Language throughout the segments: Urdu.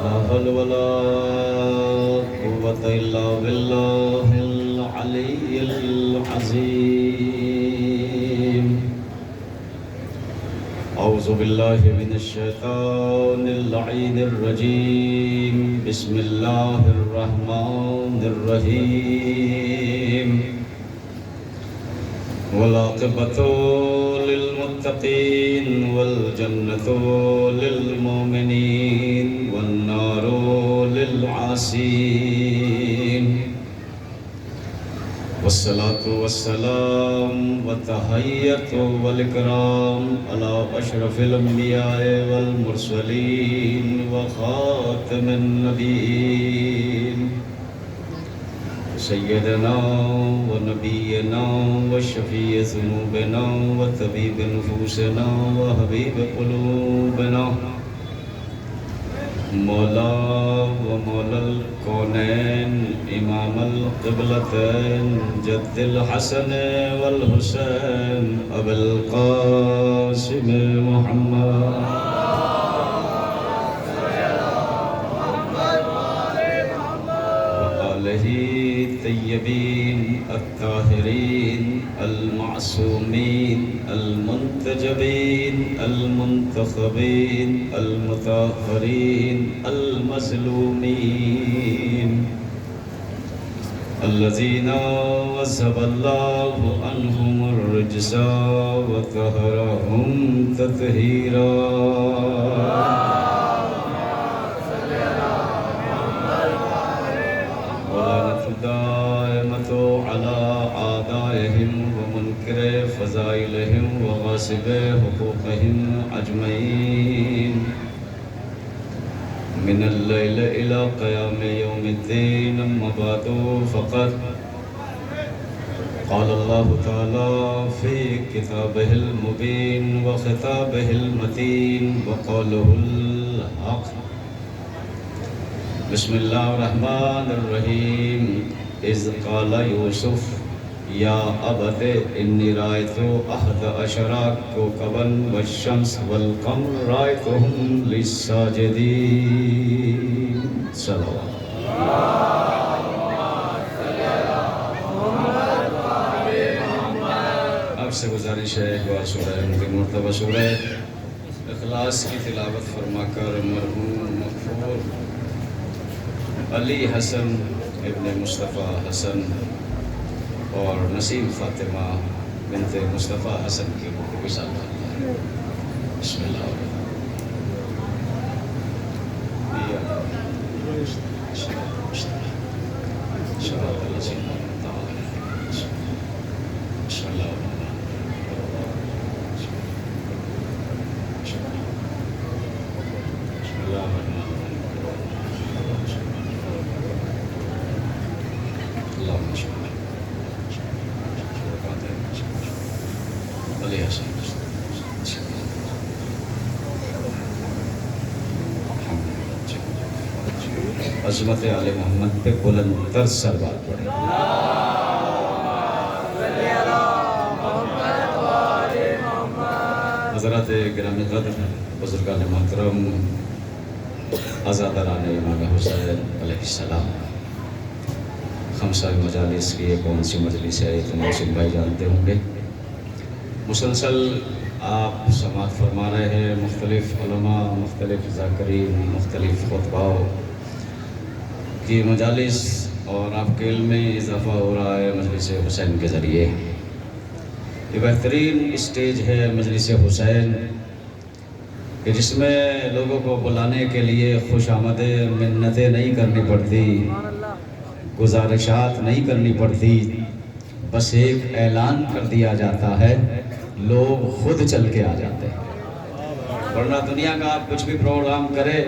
لا حول ولا قوة إلا بالله العلي العظيم. أعوذ بالله من الشيطان اللعين الرجيم. بسم الله الرحمن الرحيم. والعاقبة للمتقين والجنة للمؤمنين والنار للعاصين. والصلاة والسلام والتحية والإكرام على أشرف الأنبياء والمرسلين وخاتم النبيين سيدنا ونبينا وشفيع ذنوبنا وطبيب نفوسنا وحبيب قلوبنا مولا ومولا الكونين إمام القبلتين جد الحسن والحسين أبي القاسم محمد وآله الطيبين الطاهرين المعصومين المنتجبين المنتخبين المطهرين المظلومين الذين وهب الله عنهم الرجس وطهرهم تطهيرا. دائمة على أعدائهم ومنكر فضائلهم وغاصب حقوقهم أجمعين من الليل إلى قيام يوم الدين. أما بعد فقد قال الله تعالى في كتابه المبين وخطابه المتين وقوله الحق. بسم الله الرحمن الرحيم. إذ قال يوسف يا أبت إني رأيت 11 كوكبا والشمس والقمر رأيتهم لي ساجدين. صلوات آپ سے گزارش ہے ایک بار سورہ مرتبہ سورہ اخلاص کی تلاوت فرما کر مرحوم مغفور علی حسن ابن مصطفیٰ حسن اور نسیم فاطمہ بنت مصطفیٰ حسن کی روح کو وصال کرنا ہے. بسم اللہ بسم اللہ عظمت آل محمد پہ بلند تر سلوات پڑھیں. حضرات گرامی قدر، بزرگان محترم، عزاداران امام حسین علیہ السلام، خمسہ مجالس کی یہ کون سی مجلس ہے یہ تو محسن بھائی جانتے ہوں گے. مسلسل آپ سماعت فرما رہے ہیں مختلف علماء، مختلف ذاکرین، مختلف خطباء کی مجالس، اور آپ کے علم میں اضافہ ہو رہا ہے مجلس حسین کے ذریعے. یہ بہترین اسٹیج ہے مجلس حسین کہ جس میں لوگوں کو بلانے کے لیے خوش آمدیں منتیں نہیں کرنی پڑتی، گزارشات نہیں کرنی پڑتی، بس ایک اعلان کر دیا جاتا ہے، لوگ خود چل کے آ جاتے ہیں. ورنہ دنیا کا آپ کچھ بھی پروگرام کرے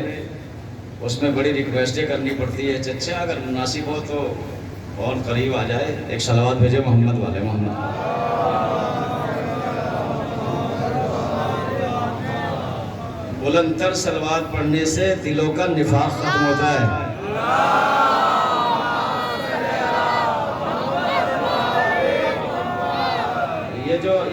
اس میں بڑی ریکویسٹیں کرنی پڑتی ہے. چچا اگر مناسب ہو تو اور قریب آ جائے، ایک صلوات بھیجے محمد والے محمد. بلند تر صلوات پڑھنے سے دلوں کا نفاق ختم ہوتا ہے.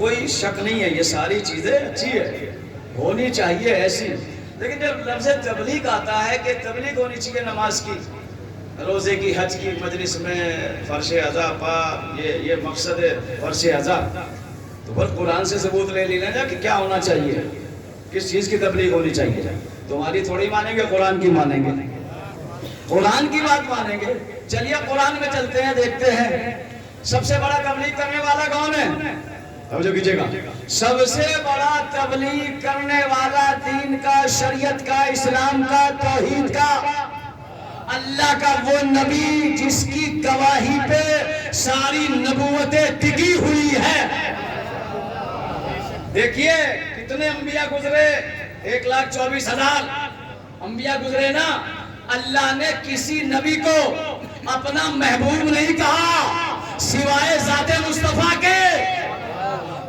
کوئی شک نہیں ہے، یہ ساری چیزیں اچھی ہے، ہونی چاہیے ایسی، لیکن جب لفظ تبلیغ آتا ہے کہ تبلیغ ہونی چاہیے نماز کی، روزے کی، حج کی، مجلس میں فرش اعضاء پا، یہ مقصد ہے فرش اعضاء، تو پھر قرآن سے ثبوت لے لینا جا کہ کیا ہونا چاہیے، کس چیز کی تبلیغ ہونی چاہیے. تمہاری تھوڑی مانیں گے، قرآن کی مانیں گے، قرآن کی بات مانیں گے. چلیے قرآن میں چلتے ہیں، دیکھتے ہیں سب سے بڑا تبلیغ کرنے والا کون ہے؟ توجہ کیجئے گا. سب سے بڑا تبلیغ کرنے والا دین کا، شریعت کا، اسلام کا، توحید کا، اللہ کا وہ نبی جس کی گواہی پہ ساری نبوتیں ٹکی ہوئی ہے. دیکھیے کتنے انبیاء گزرے، 1,24,000 انبیاء گزرے نا. اللہ نے کسی نبی کو اپنا محبوب نہیں کہا سوائے ذات مصطفیٰ کے.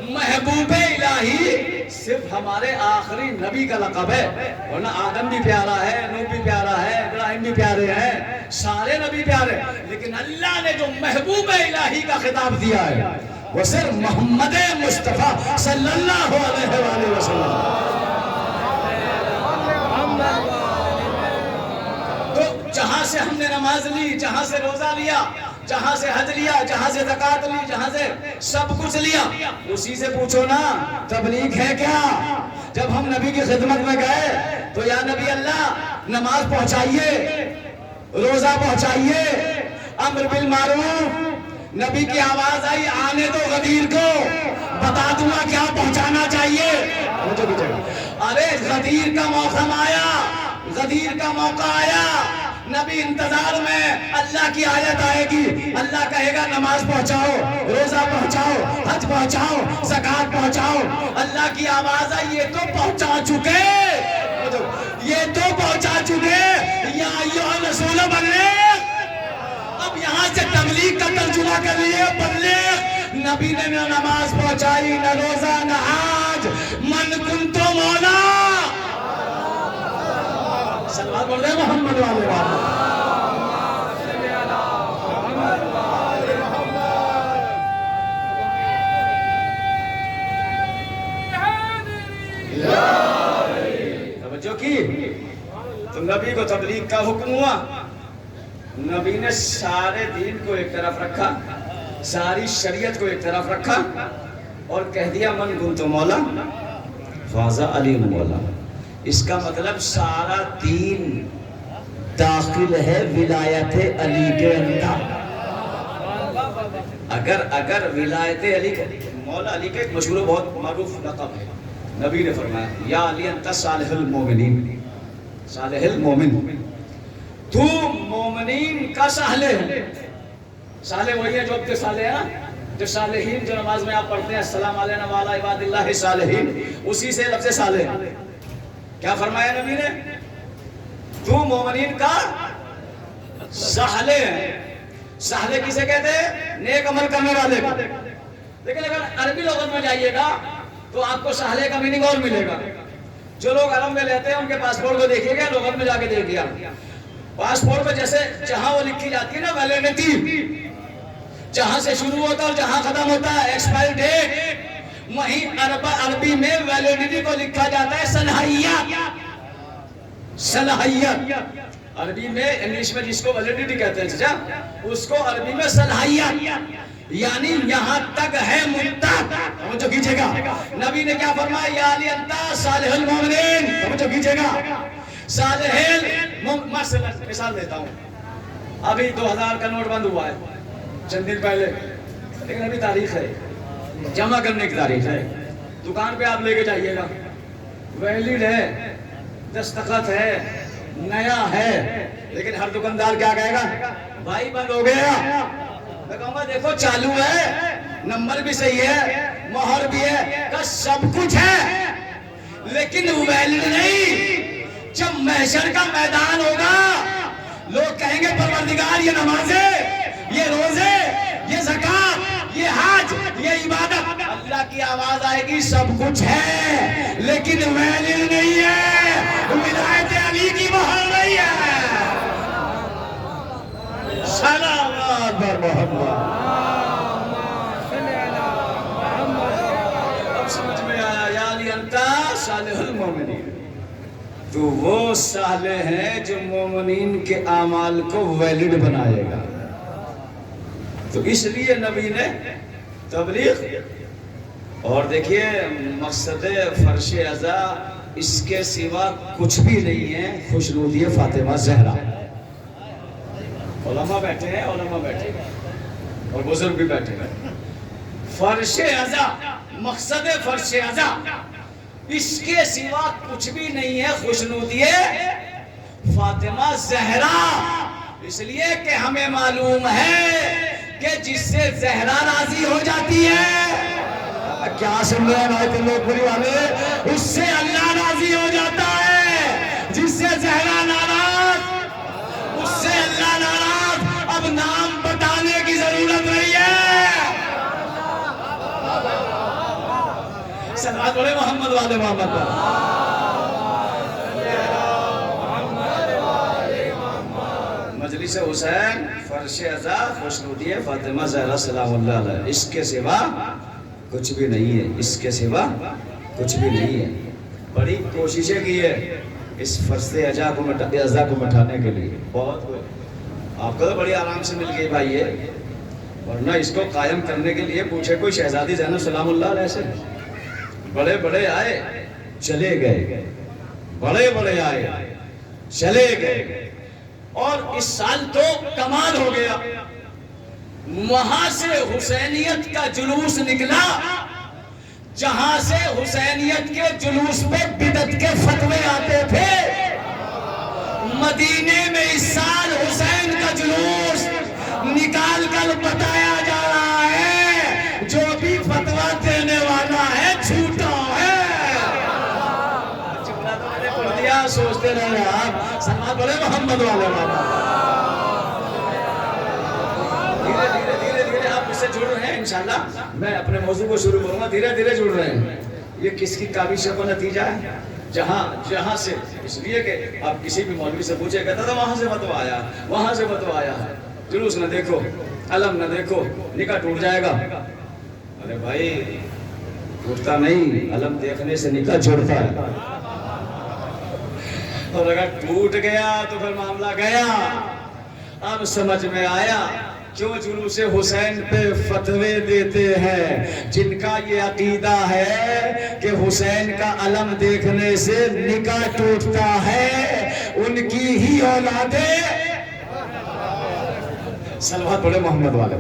محبوب الہی صرف ہمارے آخری نبی کا لقب ہے، ورنہ آدم بھی پیارا ہے، نوح بھی پیارا ہے، ابراہیم بھی پیارے ہیں، سارے نبی پیارے، لیکن اللہ نے جو محبوب الہی کا خطاب دیا ہے وہ صرف محمد مصطفیٰ صلی اللہ علیہ وآلہ وسلم. تو جہاں سے ہم نے نماز لی، جہاں سے روزہ لیا، جہاں سے حج لیا، جہاں سے زکوٰۃ لی، جہاں سے سب کچھ لیا، اسی سے پوچھو نا تبلیغ ہے کیا. جب ہم نبی کی خدمت میں گئے تو یا نبی اللہ نماز پہنچائیے، روزہ پہنچائیے، امر بالمعروف. نبی کی آواز آئی آنے دو غدیر کو، بتا دوں گا کیا پہنچانا چاہیے. ارے غدیر کا موسم آیا، غدیر کا موقع آیا، نبی انتظار میں. اللہ کی آیت آئے گی، اللہ کہے گا نماز پہنچاؤ، روزہ پہنچاؤ، حج پہنچاؤ، زکوٰۃ پہنچاؤ. اللہ کی آواز آئی یہ تو پہنچا چکے، یہ تو پہنچا چکے. یا ایھا الرسول بلغ. اب یہاں سے تبلیغ کا ترجمہ کر لیے بلغ. نبی نے نہ نماز پہنچائی، نہ روزہ، نہ حج. من کنت مولا. سلوات پڑھ دیں محمد والے توجہ کی. تو نبی کو تبلیغ کا حکم ہوا، نبی نے سارے دین کو ایک طرف رکھا، ساری شریعت کو ایک طرف رکھا اور کہہ دیا من کنت مولا فاذا علی مولا. اس کا مطلب سارا دین داخل ہے ولایت علی کے اندر. اگر ولایت علی کے، مولا علی کا ایک مشہور و بہت معروف لقب ہے. نبی نے فرمایا یا علی انت صالح المومنین، صالح المومن، تو مومنین کا صالح ہے. صالح وہی ہے جو اب کے صالح ہے نا، جو صالحین جو نماز میں آپ پڑھتے ہیں السلام علینا وعلی عباد اللہ صالحین، اسی سے لفظ صالح. کیا فرمایا نبی نے؟ تو مومنین کا صالح ہے. صالح کسے کہتے ہیں؟ نیک عمل کرنے والے کو. لیکن اگر عربی لغت میں جائیے گا تو آپ کو صالح کا میننگ اور ملے گا. جو لوگ عرب میں لیتے ہیں ان کے پاسپورٹ کو دیکھیے گا، لغت میں جا کے دیکھیے گا. پاسپورٹ پہ جیسے جہاں وہ لکھی جاتی ہے نا ویلیڈیٹی، جہاں سے شروع ہوتا ہے اور جہاں ختم ہوتا ہے ایکسپائر ڈیٹ، وہیں عربی میں ویلیڈیٹی کو لکھا جاتا ہے صلاحیت. صلاحیت عربی میں، انگلش میں جس کو ویلیڈیٹی کہتے ہیں اس کو عربی میں صلاحیت، یعنی یہاں تک ہے مدت. توجہ کیجئے گا. نبی نے کیا فرمایا یا علی انت صالح المومنین. توجہ کیجئے گا. صالح مثال دیتا ہوں. ابھی 2000 کا نوٹ بند ہوا ہے چند دن پہلے، لیکن ابھی تاریخ ہے، جمع کرنے کی تاریخ ہے. دکان پہ آپ لے کے جائیے گا، ویلڈ ہے، دستخط ہے، نیا ہے، لیکن ہر دکاندار کیا کہے گا؟ بھائی بند ہو گیا. میں کہوں گا دیکھو چالو ہے، نمبر بھی صحیح ہے، مہر بھی ہے، سب کچھ ہے، لیکن ویلڈ نہیں. جب محشر کا میدان ہوگا لوگ کہیں گے پروردگار یہ نمازیں، یہ روزے، یہ زکوٰۃ، یہ حج، یہ عبادت. اللہ کی آواز آئے گی سب کچھ ہے لیکن ویلڈ نہیں ہے، ولایت علی کی مہر نہیں ہے. سلام بر محمد. تو وہ صالح ہے جو مومنین کے اعمال کو ویلڈ بنائے گا. تو اس لیے نبی نے تبلیغ. اور دیکھیے مقصد فرش ازا اس کے سوا کچھ بھی نہیں ہے. خوشنودی فاطمہ زہرا. علماء بیٹھے ہیں اور بزرگ بھی بیٹھے ہیں. فرش ازا مقصد فرش ازا اس کے سوا کچھ بھی نہیں ہے. خوشنودی فاطمہ زہرا. اس لیے کہ ہمیں معلوم ہے کہ جس سے زہرا راضی ہو جاتی ہے، کیا سن رہے ہیں بھائی لوگ پوری والے، اس سے اللہ راضی ہو جاتا ہے. جس سے زہرا ناراض، اس سے اللہ ناراض. اب نام بتانے کی ضرورت نہیں ہے. صلوات پڑھیں محمد والے محمد پر. مجلس حسین فرش ازا خوشنودی فاطمہ زہرا سلام اللہ علیہ. اس کے سوا کچھ بھی نہیں ہے. اس کے سوا کچھ بھی نہیں ہے. بڑی کوششیں کی ہے اس فرش ازا کو مٹھانے کے لیے. بہت آپ کو تو بڑی آرام سے مل گئی بھائی ہے. ورنہ اس کو قائم کرنے کے لیے پوچھے کوئی شہزادی زینب سلام اللہ علیہ سے. بڑے بڑے آئے چلے گئے، بڑے بڑے آئے چلے گئے. اور اس سال تو کمال ہو گیا. وہاں سے حسینیت کا جلوس نکلا جہاں سے حسینیت کے جلوس پہ بدعت کے فتوے آتے تھے. مدینے میں اس سال حسین کا جلوس نکال کر بتایا جا رہا ہے جو بھی فتویٰ دینے والا ہے جھوٹا ہے. جملہ تو میں نے پڑھ دیا، سوچتے رہے آپ. سلام بولے محمد والے بابا. دھیرے دھیرے آپ اس سے جڑ رہے ہیں. انشاءاللہ میں اپنے موضوع کو شروع کروں گا. دھیرے دھیرے جڑ رہے ہیں. یہ کس کی کاوشوں کا نتیجہ ہے؟ جہاں سے، اس لیے کہ آپ کسی بھی مولوی سے پوچھے کہتا تھا وہاں سے فتویٰ آیا، وہاں سے فتویٰ آیا ہے. جلوس نہ دیکھو، علم نہ دیکھو، نکاح ٹوٹ جائے گا. ارے بھائی ٹوٹتا نہیں، علم دیکھنے سے نکاح جڑتا ہے. اور اگر ٹوٹ گیا تو پھر معاملہ گیا. اب سمجھ میں آیا کیوں جلوس حسین پہ فتوے دیتے ہیں. جن کا یہ عقیدہ ہے کہ حسین کا علم دیکھنے سے نکاح ٹوٹتا ہے، ان کی ہی اولادیں. صلوات پڑھے محمد والے.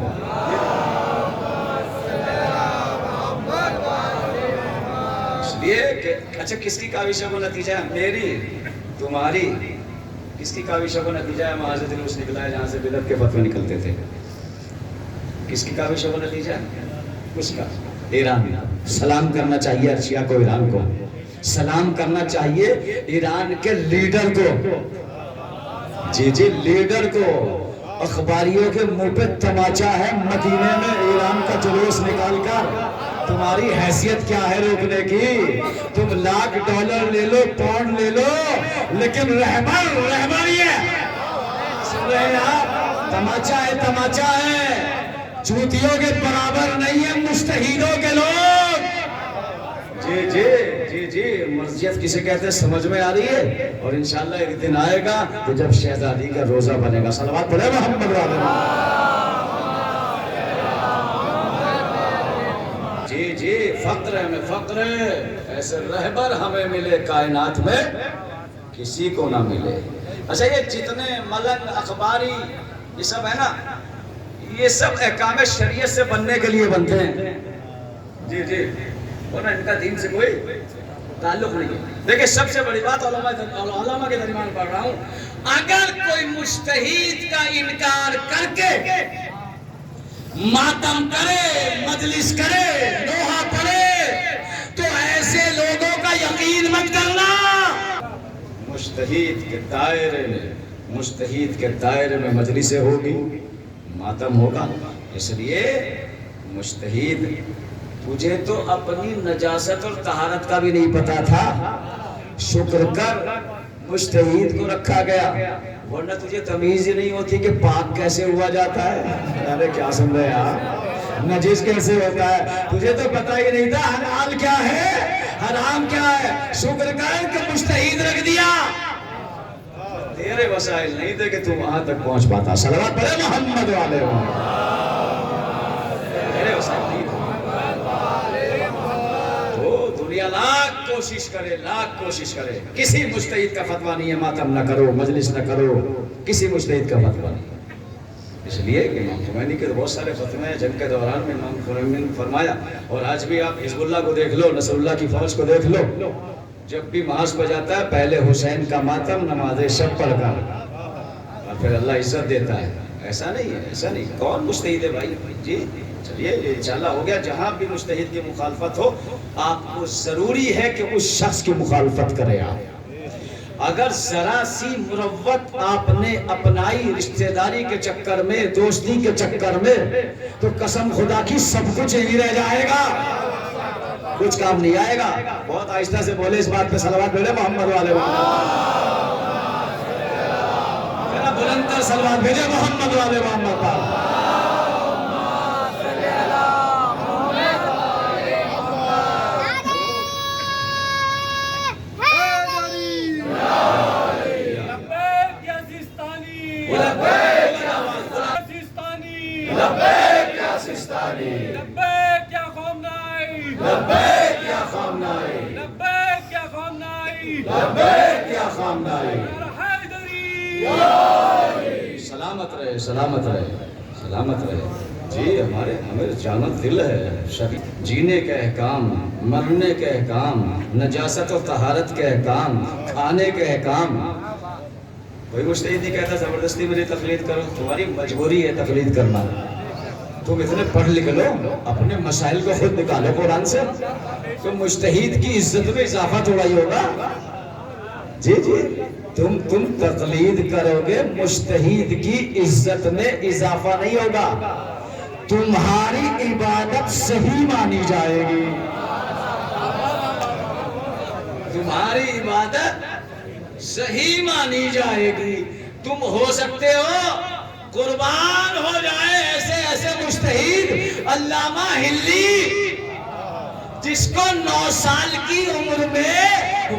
اس لیے کہ اچھا کس کی کاوشوں کو نتیجہ ہے؟ میری، تمہاری. کس کی کاوشوں کو نتیجہ ہے؟ وہاں سے جلوس نکلا ہے جہاں سے بدعت کے فتوے نکلتے تھے. کس کی کاوشوں کو نتیجہ ہے؟ اس کا. ایران. سلام کرنا چاہیے ارشیا کو، ایران کو سلام کرنا چاہیے، ایران کے لیڈر کو. جی لیڈر کو. اخباریوں کے منہ پہ تماچا ہے مدینے میں ایران کا جلوس نکال کر. تمہاری حیثیت کیا ہے روکنے کی؟ تم $1,00,000 لے لو، پاؤنڈ لے لو، لیکن رہبر ہی ہے. سن رہے ہیں آپ؟ تماچا ہے. چوتیوں کے برابر نہیں ہے مجتہدوں کے لوگ. جی مرضیت کسے کہتے ہیں سمجھ میں آ رہی ہے. اور انشاءاللہ ایک دن آئے گا کہ جب شہزادی کا روزہ بنے گا. صلوات پڑھے محمد والے. جی فقر ہے، میں فقر ہے. ایسے رہبر ہمیں ملے کائنات میں کسی کو نہ ملے. اچھا یہ جتنے ملنگ اخباری یہ سب ہے نا، یہ سب احکام شریعت سے بننے کے لیے بنتے ہیں. جی ورنہ ان کا دین سے کوئی تعلق نہیں ہے. دیکھیں سب سے بڑی بات علماء کے درمیان پڑھ رہا ہوں، اگر کوئی مجتہد کا انکار کر کے ماتم کرے، مجلس کرے، نوحہ پڑھے، تو ایسے لوگوں کا یقین مت کرنا. مجتہد کے دائرے میں مجلسیں ہوگی، ماتم ہوگا. اس لیے مجتہد، تجھے تو اپنی نجاست اور طہارت کا بھی نہیں پتا تھا. شکر کر مجتہد کو رکھا گیا. ورنہ تجھے تمیز ہی نہیں ہوتی کہ پاک کیسے ہوا جاتا ہے. ارے کیا سن رہے یار, نجس کیسے ہوتا ہے, تجھے تو پتہ ہی نہیں تھا حلال کیا ہے حرام کیا ہے. شکر کر کہ مجتہد رکھ دیا, تیرے وسائل نہیں تھے کہ تو وہاں تک پہنچ پاتا. صلوات پڑھے محمد والے تیرے وسائل نہیں تھے. تو دنیا لاکھ کوشش کرے, کسی مجتہد کا فتویٰ نہیں ہے ماتم نہ کرو, مجلس نہ کرو, کسی مجتہد کا فتویٰ نہیں. اس لیے کہ امام خمینی کے بہت سارے فتوے ہیں جنگ کے دوران میں امام خمینی نے فرمایا. اور آج بھی آپ حزب اللہ کو دیکھ لو, نصر اللہ کی فوج کو دیکھ لو, جب بھی محاذ پہ جاتا ہے پہلے حسین کا ماتم نماز شب پڑھ کر اور پھر اللہ عزت دیتا ہے. ایسا نہیں ہے, ایسا نہیں. کون مجتہد ہے بھائی؟ جی چلیے انشاءاللہ ہو گیا. جہاں بھی مجتہد کی مخالفت ہو آپ کو ضروری ہے کہ اس شخص کی مخالفت کرے. آپ اگر ذرا سی مروت آپ نے اپنائی رشتہ داری کے چکر میں, دوستی کے چکر میں, تو قسم خدا کی سب کچھ یہی رہ جائے گا, کچھ کام نہیں آئے گا. بہت آہستہ سے بولے اس بات پہ. صلوات بھیجے محمد والے, ذرا بلند تر صلوات بھیجے محمد والے محمد پر. لبیک یا خامنائی, لبیک یا خامنائی, لبیک یا خامنائی, لبیک یا خامنائی. حیدری سلامت رہے, سلامت رہے, سلامت رہے. جی ہمارے جانت دل ہے. شدید جینے کے احکام, مرنے کے احکام, نجاست و طہارت کے احکام, کھانے کے احکام. کوئی مجتہد نہیں کہتا زبردستی میری تقلید کرو, تمہاری مجبوری ہے تقلید کرنا. تم اتنے پڑھ لکھ لو, اپنے مسائل کو خود نکالو قرآن سے. تو مجتہد کی عزت میں اضافہ تھوڑا ہی ہوگا. جی تم تقلید کرو گے, مجتہد کی عزت میں اضافہ نہیں ہوگا. تمہاری عبادت صحیح مانی جائے گی, تمہاری عبادت صحیح مانی جائے گی. تم ہو سکتے ہو قربان ہو جائے ایسے مجتہد. علامہ ہلی جس کو 9 سال کی عمر میں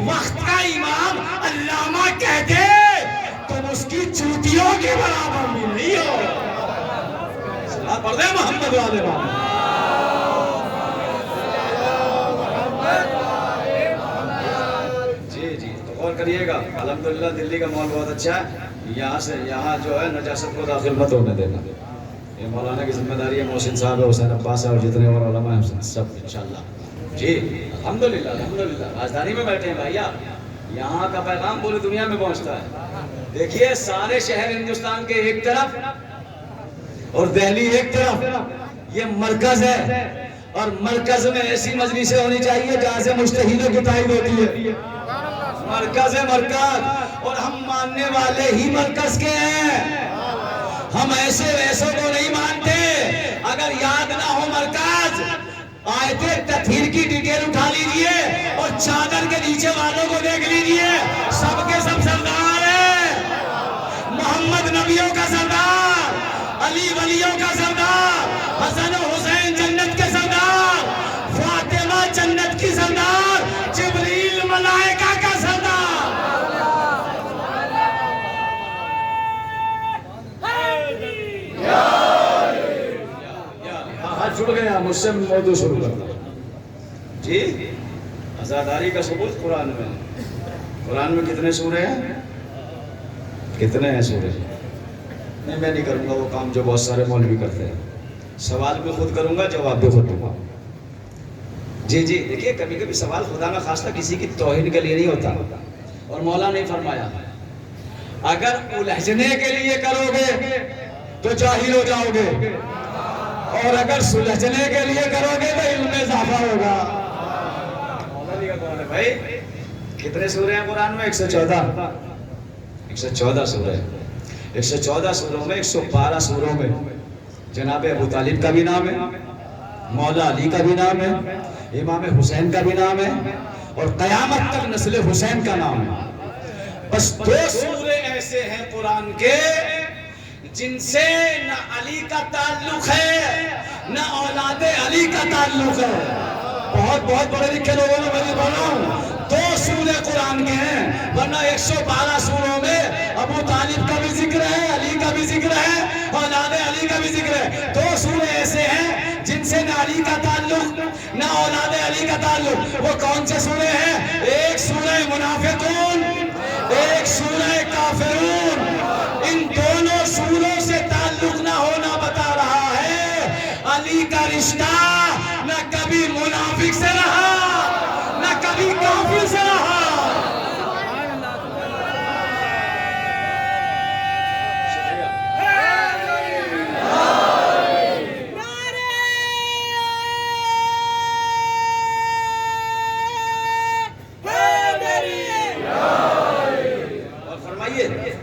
وقت کا امام علامہ کہتے, تم اس کی چوٹیوں کے برابر بھی نہیں ہو. پڑھ دے محمد والے جی تو غور کریے گا. الحمدللہ دلی کا ماحول بہت اچھا ہے. یہاں جو ہے نجاست کو داخل مت ہونے دینا. یہ مولانا کی ذمہ داری ہے. محسن صاحب ہے, حسین عباس ہے, اور جتنے اور علماء ہیں سب انشاءاللہ. جی الحمدللہ الحمدللہ. راجدھانی میں بیٹھے ہیں بھائی آپ, یہاں کا پیغام پوری دنیا میں پہنچتا ہے. دیکھیے سارے شہر ہندوستان کے ایک طرف اور دہلی ایک طرف, یہ مرکز ہے. اور مرکز میں ایسی مجلسیں ہونی چاہیے جہاں سے مجتہدوں کی تائید ہوتی ہے. مرکز ہے مرکز, اور ہم ماننے والے ہی مرکز کے ہیں. ہم ایسے ویسوں کو نہیں مانتے. اگر یاد نہ ہو مرکز, آیت تطہیر کی ڈیٹیل اٹھا لیجئے اور چادر کے نیچے والوں کو دیکھ لیجئے, سب کے سب سردار ہیں. محمد نبیوں کا سردار, علی ولیوں کا سردار, حسن و حسین جنت کے سردار, فاطمہ جنت کی سردار, جبریل ملائکہ کا سردار. ہاتھ چھوڑ گیا, مجھ سے موضوع شروع کرتا. جی عزاداری کا ثبوت قرآن میں. قرآن میں کتنے سورے ہیں؟ کتنے ہیں سورے؟ نہیں, میں نہیں کروں گا وہ کام جو بہت سارے مولوی کرتے ہیں. سوال بھی خود کروں گا, جواب بھی خود دوں گا. جی دیکھیے کبھی کبھی سوال خدا نہ خواستہ کسی کی توہین کے لیے نہیں ہوتا. اور مولا نے فرمایا اگر الجھنے کے لیے کرو گے تو جاہل ہو جاؤ گے, اور اگر سلجھنے کے لیے کرو گے تو علم میں اضافہ ہوگا. بھائی کتنے سورے ہیں قرآن میں؟ 114. 114 سورے. 114 سوروں میں 112 سوروں میں جناب ابو طالب کا بھی نام ہے, مولا علی کا بھی نام ہے, امام حسین کا بھی نام ہے, اور قیامت تک نسل حسین کا نام ہے. بس 2 سورے ایسے ہیں قرآن کے جن سے نہ علی کا تعلق ہے نہ اولاد علی کا تعلق ہے. بہت بڑے لکھے لوگوں نے میں بول رہا ہوں 2 سورے قرآن کے ہیں ورنہ 112 سوروں میں ابو طالب کا بھی ذکر ہے, علی کا بھی ذکر ہے, اولاد علی کا بھی ذکر ہے. 2 سورے ایسے ہیں جن سے نہ علی کا تعلق نہ اولاد علی کا تعلق. وہ کون سے سورے ہیں؟ ایک سورہ منافقون, ایک سورہ کافرون. ان دونوں سوروں سے تعلق نہ ہونا بتا رہا ہے علی کا رشتہ نہ کبھی منافق سے رہا نہ کبھی کافر سے رہا.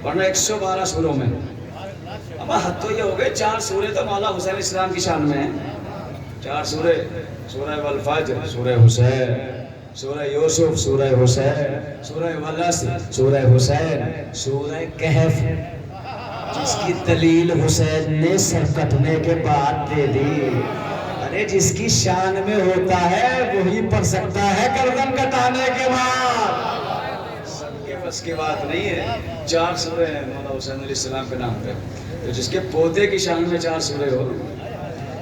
ورنہ 112 سوروں میں اب حد تو یہ ہو گئے 4 سورے تو مولا حسین اسلام کی شان میں ہیں. 4 سورے, سورہ والفجر, سورہ حسین, سورہ یوسف, سورہ حسین, سورہ ولس, سورہ حسین, سورہ کہف جس کی دلیل حسین نے سر کٹنے کے بعد دے دی. ارے جس کی شان میں ہوتا ہے وہی پڑھ سکتا ہے گردن کٹانے کے بعد. اس کی بات نہیں ہے. 4 سورے ہیں مولا حسین علیہ السلام کے نام پہ. تو جس کے پوتے کی شان میں 4 سورے ہو,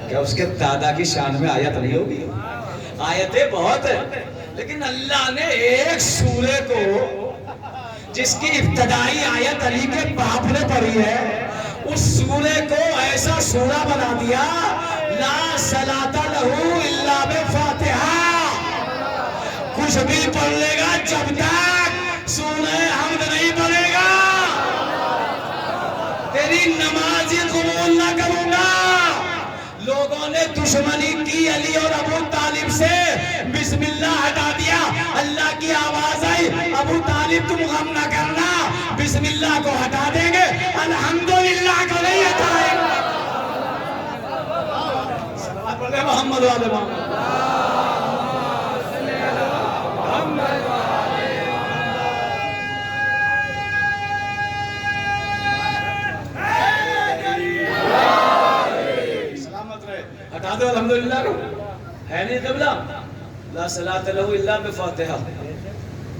کیا اس کے دادا کی شان میں آیت نہیں ہوگی؟ آیتیں بہت ہیں, لیکن اللہ نے ایک سورے کو جس کی ابتدائی آیت علی کے باپ نے پڑھی ہے اس سورے کو ایسا سورہ بنا دیا لا صلاۃ لہ الا بفاتحہ. کچھ بھی پڑھ لے گا جب تک سورہ حمد نہیں پڑھے گا تیری نماز قبول نہ کروں گا. لوگوں نے دشمنی کی علی اور ابو طالب سے, بسم اللہ ہٹا دیا. اللہ کی آواز آئی ابو طالب تم غم نہ کرنا, بسم اللہ کو ہٹا دیں گے, الحمدللہ کو نہیں ہٹائیں گے. صلوات پڑھیں محمد والے محمد. ہٹا دو الحمدللہ کو, ہے نہیں قبلہ. لا صلاۃ لہ الا بفاتحہ.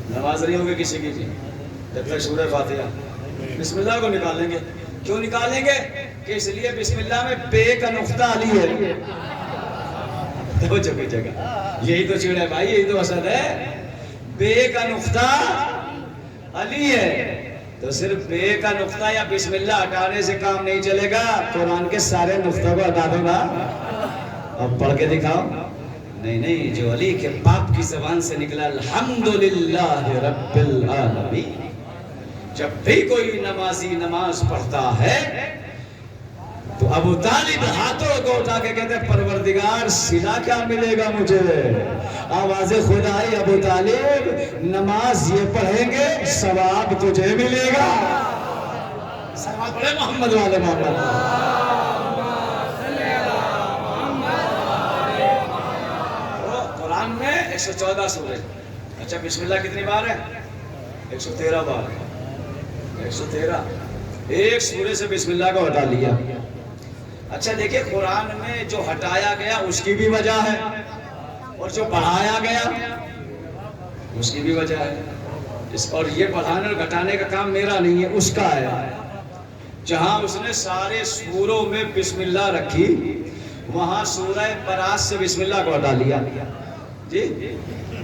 نماز نہیں ہوگی کسی کی جب تک سورہ فاتحہ. بسم اللہ کو نکالیں گے. کیوں نکالیں گے؟ کہ اس لیے بسم اللہ میں بے کا نقطہ علی ہے. دو جگہ یہی تو چیڑ ہے بھائی, یہی تو حسد ہے. بے کا نقطہ علی ہے تو صرف بے کا نقطہ یا بسم اللہ ہٹانے سے کام نہیں چلے گا. قرآن کے سارے نقطوں کو ہٹا دو نا. اب پڑھ کے دکھاؤ. نہیں, جو علی کے باپ کی زبان سے نکلا الحمدللہ رب العالمین. جب بھی کوئی نمازی نماز پڑھتا ہے تو ابو طالب ہاتھوں کو اٹھا کے کہتے ہیں پروردگار صلہ کیا ملے گا مجھے. آواز خدائی ابو طالب نماز یہ پڑھیں گے ثواب تجھے ملے گا. صلوات پڑھے محمد والے محمد. قرآن میں 114 سورے. اچھا بسم اللہ کتنی بار ہے؟ 113 بار. 113. ایک سورے سے بسم اللہ کو ہٹا لیا. اچھا دیکھیں قرآن میں جو ہٹایا گیا اس کی بھی وجہ ہے اور جو بڑھایا گیا اس کی بھی وجہ ہے. اور یہ بڑھانے اور گھٹانے کا کام میرا نہیں ہے, اس کا ہے. جہاں اس نے سارے سوروں میں بسم اللہ رکھی وہاں سورہ برات سے بسم اللہ کو ہٹا لیا. جی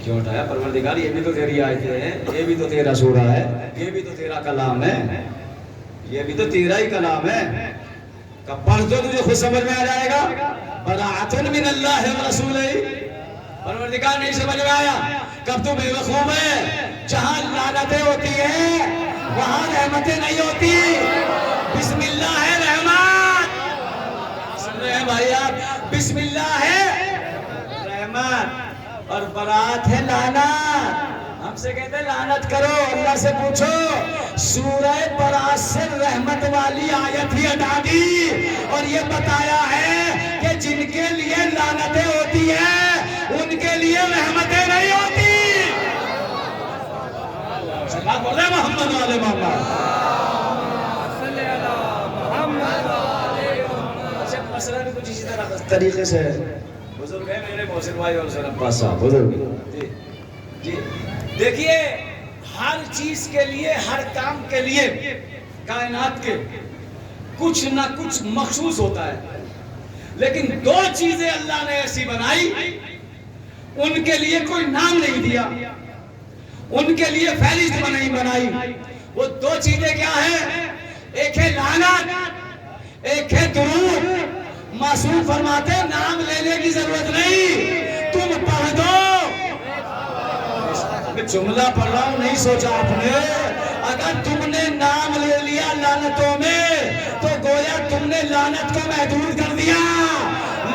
کیوں ہٹایا؟ پروردگار یہ بھی تو تیری آیتیں ہیں, یہ بھی تو تیرا سورہ ہے, یہ بھی تو تیرا کلام ہے, یہ بھی تو تیرا ہی کلام ہے. کب پڑھ دو تجھے خود سمجھ میں آ جائے گا. براۃ من اللہ و رسولہ. پروردگار نہیں سمجھ میں آیا کب تو بے وقوف ہے. جہاں لعنتیں ہوتی ہیں وہاں رحمتیں نہیں ہوتی. بسم اللہ ہے رحمت. سن رہے ہیں بھائی آپ؟ بسم اللہ ہے رحمت اور برات ہے لعنت. ہم سے کہتے ہیں لعنت کرو, اللہ سے پوچھو. سورہ برات سے رحمت والی آیت ہی ہٹا دی اور یہ بتایا ہے کہ جن کے لیے لعنتیں ہوتی ہیں ان کے لیے رحمتیں نہیں ہوتی. بولے محمد والے محمد. طریقے سے بزرگ ہیں میرے محسن بھائی اور حسین عباس صاحب بزرگ جی دیکھیے ہر چیز کے لیے ہر کام کے لیے کائنات کے کچھ نہ کچھ مخصوص ہوتا ہے، لیکن دو چیزیں اللہ نے ایسی بنائی ان کے لیے کوئی نام نہیں دیا، ان کے لیے فہرست نہیں بنائی۔ وہ دو چیزیں کیا ہیں؟ ایک ہے لعنت، ایک ہے درود۔ معصوم فرماتے نام لینے کی ضرورت نہیں، تم پڑھ دو۔ میں جملہ پڑھ رہا ہوں، نہیں سوچا آپ نے؟ اگر تم نے نام لے لیا لعنتوں میں تو گویا تم نے لعنت کو محدود کر دیا۔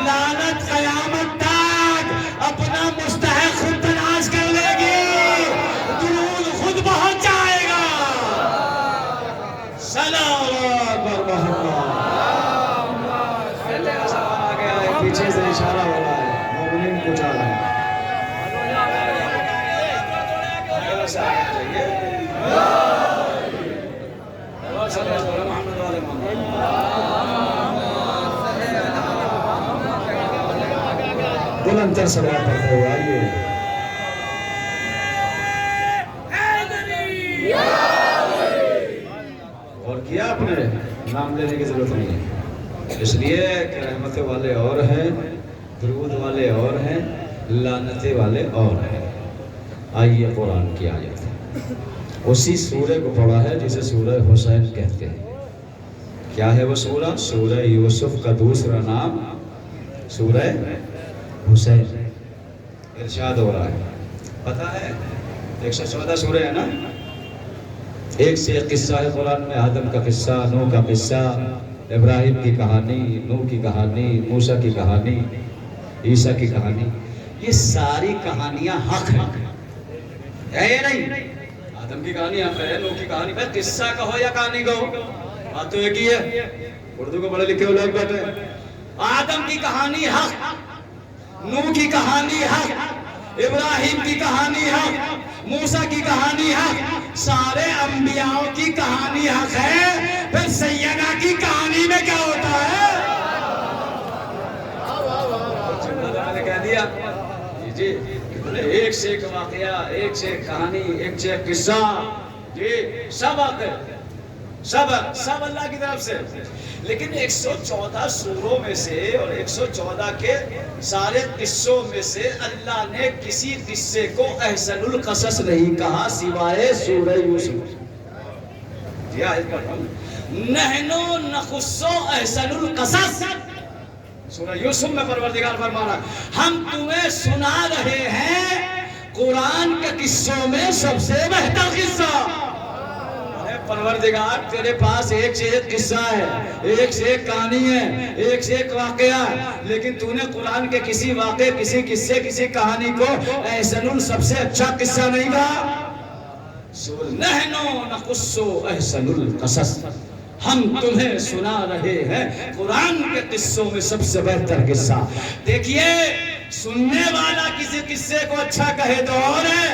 لعنت قیامت تک اپنا مستحق خود تلاش کر لے گی، درود خود پہنچ جائے گا۔ سلام آ گیا ہے، پیچھے سے اشارہ ہو رہا ہے، مومنین کچھ آ رہا ہے۔ بلند تر صلوات پڑھتے ہوئے آئیے۔ اور کیا آپ نے نام لینے کی ضرورت نہیں ہے، اس لیے کہ رحمت والے اور ہیں، درود والے اور ہیں، لعنت والے اور ہیں۔ آئیے قرآن کی آیت ہے، اسی سورہ کو پڑھا ہے جسے سورہ حسین کہتے ہیں۔ کیا ہے وہ سورہ؟ سورہ یوسف کا دوسرا نام سورہ حسین۔ ارشاد ہو رہا ہے، پتہ ہے 114 سورہ ہے نا، ایک سے ایک قصہ ہے قرآن میں۔ آدم کا قصہ، نوح کا قصہ، ابراہیم کی کہانی، نوح کی کہانی، موسیٰ کی کہانی، عیسیٰ کی کہانی۔ یہ ساری کہانیاں حق ہیں، ہے یا نہیں؟ آدم کی کہانی حق ہے، نوح کی کہانی، بھائی قصہ کہو یا کہانی کہو، بات تو ایک ہی ہے۔ اردو کو پڑھے لکھے ہوئے لوگ بیٹھے ہیں۔ آدم کی کہانی حق، نوح کی کہانی حق، ابراہیم کی کہانی حق، موسیٰ کی کہانی حق، سارے انبیاء کی کہانی حق ہے۔ پھر سیدہ کی کہانی میں کیا ہوتا ہے؟ میں نے کہہ دیا جی، ایک سے ایک واقعہ، ایک سے ایک کہانی، ایک سے ایک قصہ، جی سب آتے سب اللہ کی طرف سے۔ لیکن 114 سوروں میں سے اور 114 کے سارے قصوں میں سے اللہ نے کسی قصے کو احسن القصص نہیں کہا سوائے سورہ یوسف۔ نحنو نقص احسن القصص، سورہ یوسف میں پروردگار فرما رہا ہے ہم تمہیں سنا رہے ہیں قرآن کے قصوں میں سب سے بہتر قصہ۔ پروردگار تیرے پاس ایک سے ایک قصہ ہے، ایک سے ایک کہانی ہے، ایک سے ایک واقعہ ہے، لیکن تو نے قرآن کے کسی واقعے، کسی قصے، کسی کہانی کو احسن سب سے اچھا قصہ نہیں کہا۔ نحنو نقص احسن القصص، ہم تمہیں سنا رہے ہیں قرآن کے قصوں میں سب سے بہتر قصہ۔ دیکھیے سننے والا کسی قصے کو اچھا کہے تو اور ہے،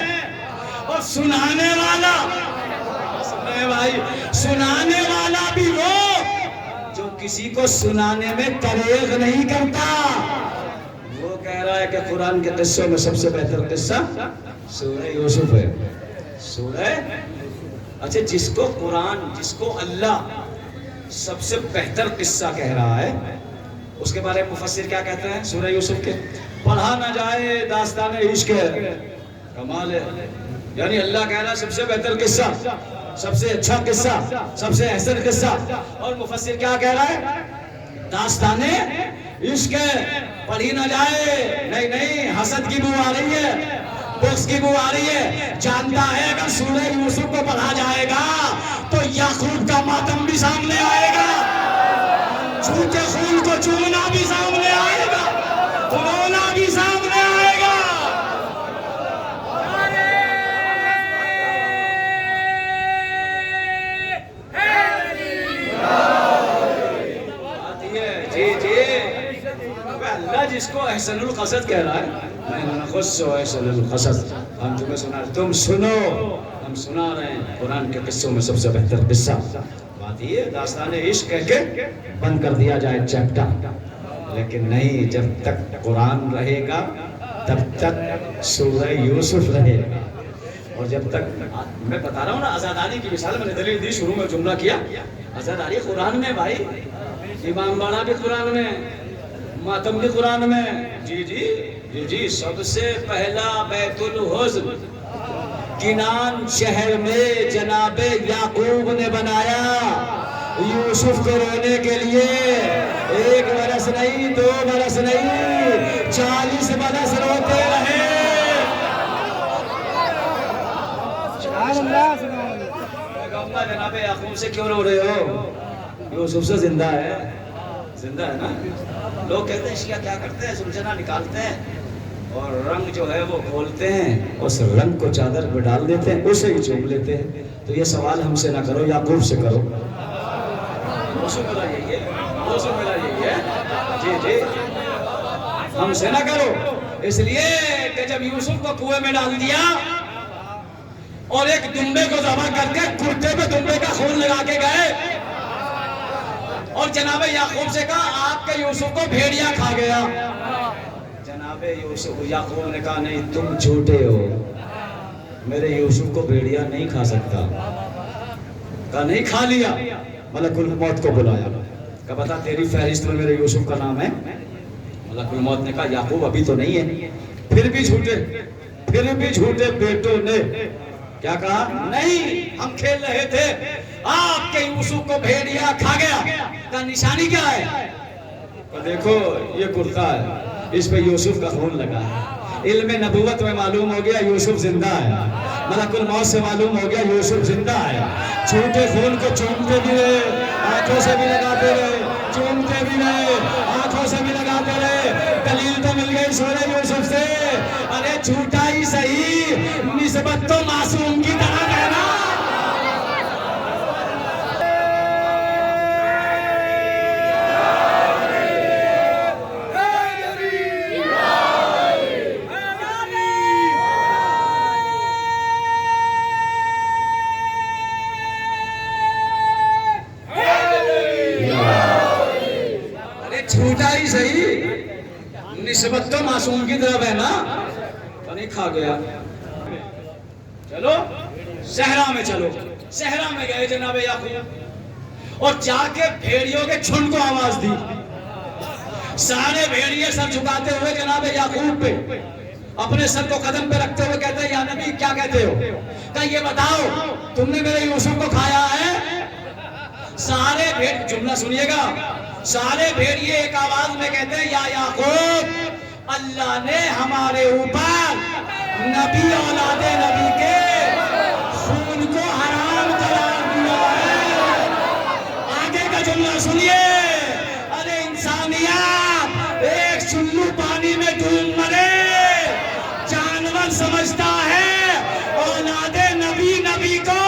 اور سنانے والا بھائی، سنانے والا بھی وہ جو کسی کو سنانے میں تریغ نہیں کرتا۔ وہ کہہ رہا ہے کہ قرآن کے قصوں میں سب سے بہتر قصہ سورہ یوسف ہے۔ سورہ اچھا، جس کو قرآن، جس کو اللہ سب سے بہتر قصہ کہہ رہا ہے، اس کے بارے میں مفسر کیا کہتے ہیں؟ سورہ یوسف کے پڑھا نہ جائے داستان عشق ہے، کمال ہے۔ یعنی اللہ کہہ رہا ہے سب سے بہتر قصہ، سب سے اچھا قصہ، سب سے احسن قصہ، اور مفسر کیا کہہ رہا ہے؟ داستان عشق ہے، پڑھی نہ جائے۔ نہیں نہیں، حسد کی بو آ رہی ہے، بغض کی بو آ رہی ہے۔ جانتا ہے اگر سورہ یوسف کو پڑھا جائے گا تو یعقوب کا ماتم بھی سامنے آئے گا، چھوٹے خون کو چومنا بھی سامنے آئے گا، رونا بھی سامنے آئے گا۔ اللہ جس کو احسن القصص کہہ رہا ہے، میں نخص احسن القصص، ہم تمہیں سنا، تم سنو، ہم سنا رہے ہیں قرآن کے قصوں میں سب سے بہتر قصہ۔ بات یہ داستان عشق کہہ کے بند کر دیا جائے چیپٹر، لیکن نہیں، جب تک قرآن رہے گا تب تک سورہ یوسف رہے گا. اور جب تک میں بتا رہا ہوں نا آزاداری کی مثال میں نے دلیل دی، شروع میں جملہ کیا آزاداری قرآن میں بھائی، امام باڑہ بھی قرآن میں، ماتم بھی قرآن میں. جی جی جی جی سب سے پہلا بیت الحزن کنان شہر میں جناب یعقوب نے بنایا یوسف کو رونے کے لیے. 1 برس نہیں، 2 برس نہیں، 40 برس روتے رہے. جناب یعقوب سے کیوں رو رہے ہو؟ یوسف سے زندہ ہے، زندہ ہے نا. لوگ کہتے ہیں شیعہ کیا کرتے ہیں، سلجھنا نکالتے ہیں اور رنگ جو ہے وہ کھولتے ہیں، اس رنگ کو چادر پہ ڈال دیتے ہیں، اسے ہی چوم لیتے ہیں. تو یہ سوال ہم سے نہ کرو، یعقوب سے کرو. موضوع ملا یہی ہے، موضوع ملا یہی ہے. جی جی ہم سے نہ کرو. اس لیے کہ جب یوسف کو کنویں میں ڈال دیا اور ایک دمبے کو ذبح کر کے کرتے پہ دمبے کا خون لگا کے گئے اور جناب یعقوب سے کہا آپ کے یوسف کو بھیڑیا کھا گیا. جناب یعقوب نے کہا نہیں، تم جھوٹے ہو، میرے یوسف کو بھیڑیا نہیں کھا سکتا. کہا نہیں، کھا لیا. ملک الموت کو بلایا، کہا بتا تیری فہرست میں میرے یوسف کا نام ہے؟ ملک الموت نے کہا یعقوب ابھی تو نہیں ہے. پھر بھی جھوٹے بیٹوں نے کیا کہا؟ نہیں، ہم کھیل رہے تھے، آپ کے یوسف کو بھیڑیا کھا گیا. کہا نشانی کیا ہے؟ دیکھو یہ کرتا ہے، اس پہ یوسف کا خون لگا ہے. علم نبوت میں معلوم ہو گیا یوسف زندہ ہے. ملک الموت سے معلوم ہو گیا یوسف زندہ ہے. چھوٹے خون کو چومتے بھی رہے، آنکھوں سے بھی لگاتے رہے، چومتے بھی رہے، آنکھوں سے بھی لگاتے رہے. دلیل تو مل گئی سورہ یوسف سے. ارے جھوٹا ہی صحیح، نسبت تو معصوم کی طرح کہنا. جھوٹا ہی صحیح، نسبت تو معصوم کی طرف ہے نا. تو نہیں کھا گیا. چلو صحرا میں، چلو صحرا میں گئے جناب یعقوب اور جا کے بھیڑیوں کے جھنڈ کو آواز دی. سارے بھیڑیے سر جھکاتے ہوئے جناب یعقوب پہ، اپنے سر کو قدم پہ رکھتے ہوئے کہتے ہیں یا نبی کیا کہتے ہو؟ کہ یہ بتاؤ تم نے میرے یوسف کو کھایا ہے؟ سارے جملہ سنیے گا، سارے بھیڑیے ایک آواز میں کہتے ہیں یا یعقوب اللہ نے ہمارے اوپر نبی اولاد نبی کے خون کو حرام قرار دیا ہے. آگے کا جملہ سنیے. ارے انسانیت ایک چلو پانی میں ڈوب مرے جانور سمجھتا ہے اولاد نبی نبی کو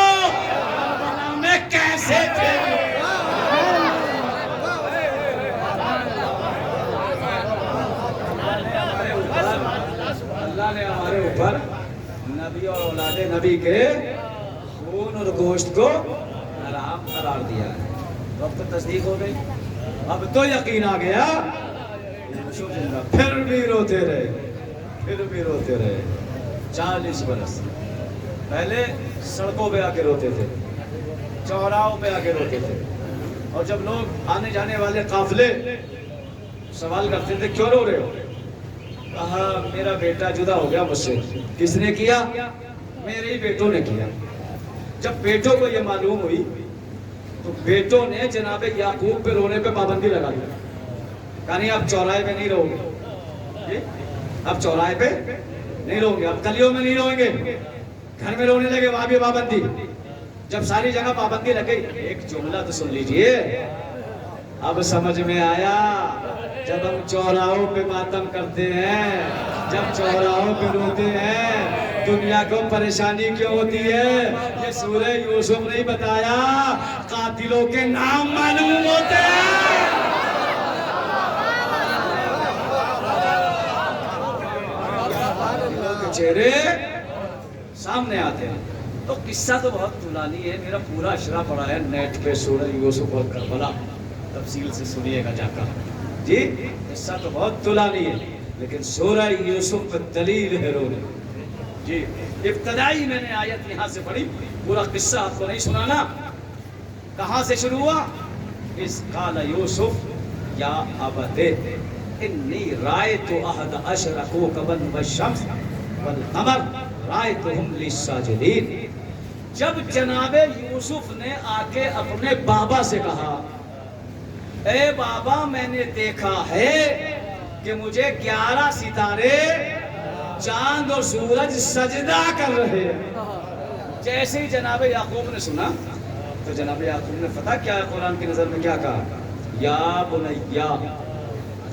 میں کیسے تھے. اللہ نے ہمارے اوپر نبی اور اولاد نبی کے خون اور گوشت کو حرام قرار دیا ہے. اب تو تصدیق ہو گئی، اب تو یقین آ گیا. پھر بھی روتے رہے 40 برس. پہلے سڑکوں پہ آ کے روتے تھے، چوراہوں پہ آ کے روتے تھے، اور جب لوگ آنے جانے والے قافلے سوال کرتے تھے کیوں رو رہے ہو؟ کہا میرا بیٹا جدا ہو گیا مجھ سے. کس نے کیا؟ میرے ہی بیٹوں نے کیا. جب بیٹوں کو یہ معلوم ہوئی تو بیٹوں نے جناب یعقوب پہ رونے پہ پابندی لگا دی. کہا نہیں اب چوراہے پہ نہیں رہو گے، اب چوراہے پہ نہیں رہو گے، اب گلیوں میں نہیں روئیں گے، گھر میں رونے لگے وہاں بھی پابندی. جب ساری جگہ پابندی لگ گئی، ایک جملہ تو سن لیجئے. اب سمجھ میں آیا جب ہم چوراہوں پہ ماتم کرتے ہیں، جب چوراہوں پہ روتے ہیں، دنیا کو پریشانی کیوں ہوتی ہے؟ یہ سورہ یوسف نہیں بتایا، قاتلوں کے نام معلوم ہوتے ہیں. چہرے سامنے آتے ہیں. تو قصہ تو بہت طولانی ہے، میرا پورا اشرا پڑا ہے نیٹ پہ سورہ یوسف اور کربلا، تفصیل سے سنیے گا جا کر. جی قصہ تو بہت طولانی ہے لیکن سورہ یوسف پر دلیل ہے رونے جی. ابتدائی میں نے آیت یہاں سے پڑھی, پورا قصہ آپ کو نہیں سنانا. کہاں سے شروع ہوا؟ اذ قال یوسف یا ابت انی رأیت احد عشر کوکبا والشمس والقمر رأیتهم لی ساجدین. جب جناب یوسف نے آ کے اپنے بابا سے کہا اے بابا میں نے دیکھا ہے کہ مجھے 11 ستارے چاند اور سورج سجدہ کر رہے ہیں. جیسے ہی جناب یعقوب نے سنا تو جناب یعقوب نے پتہ کیا ہے قرآن کی نظر میں کیا کہا؟ یا بنیا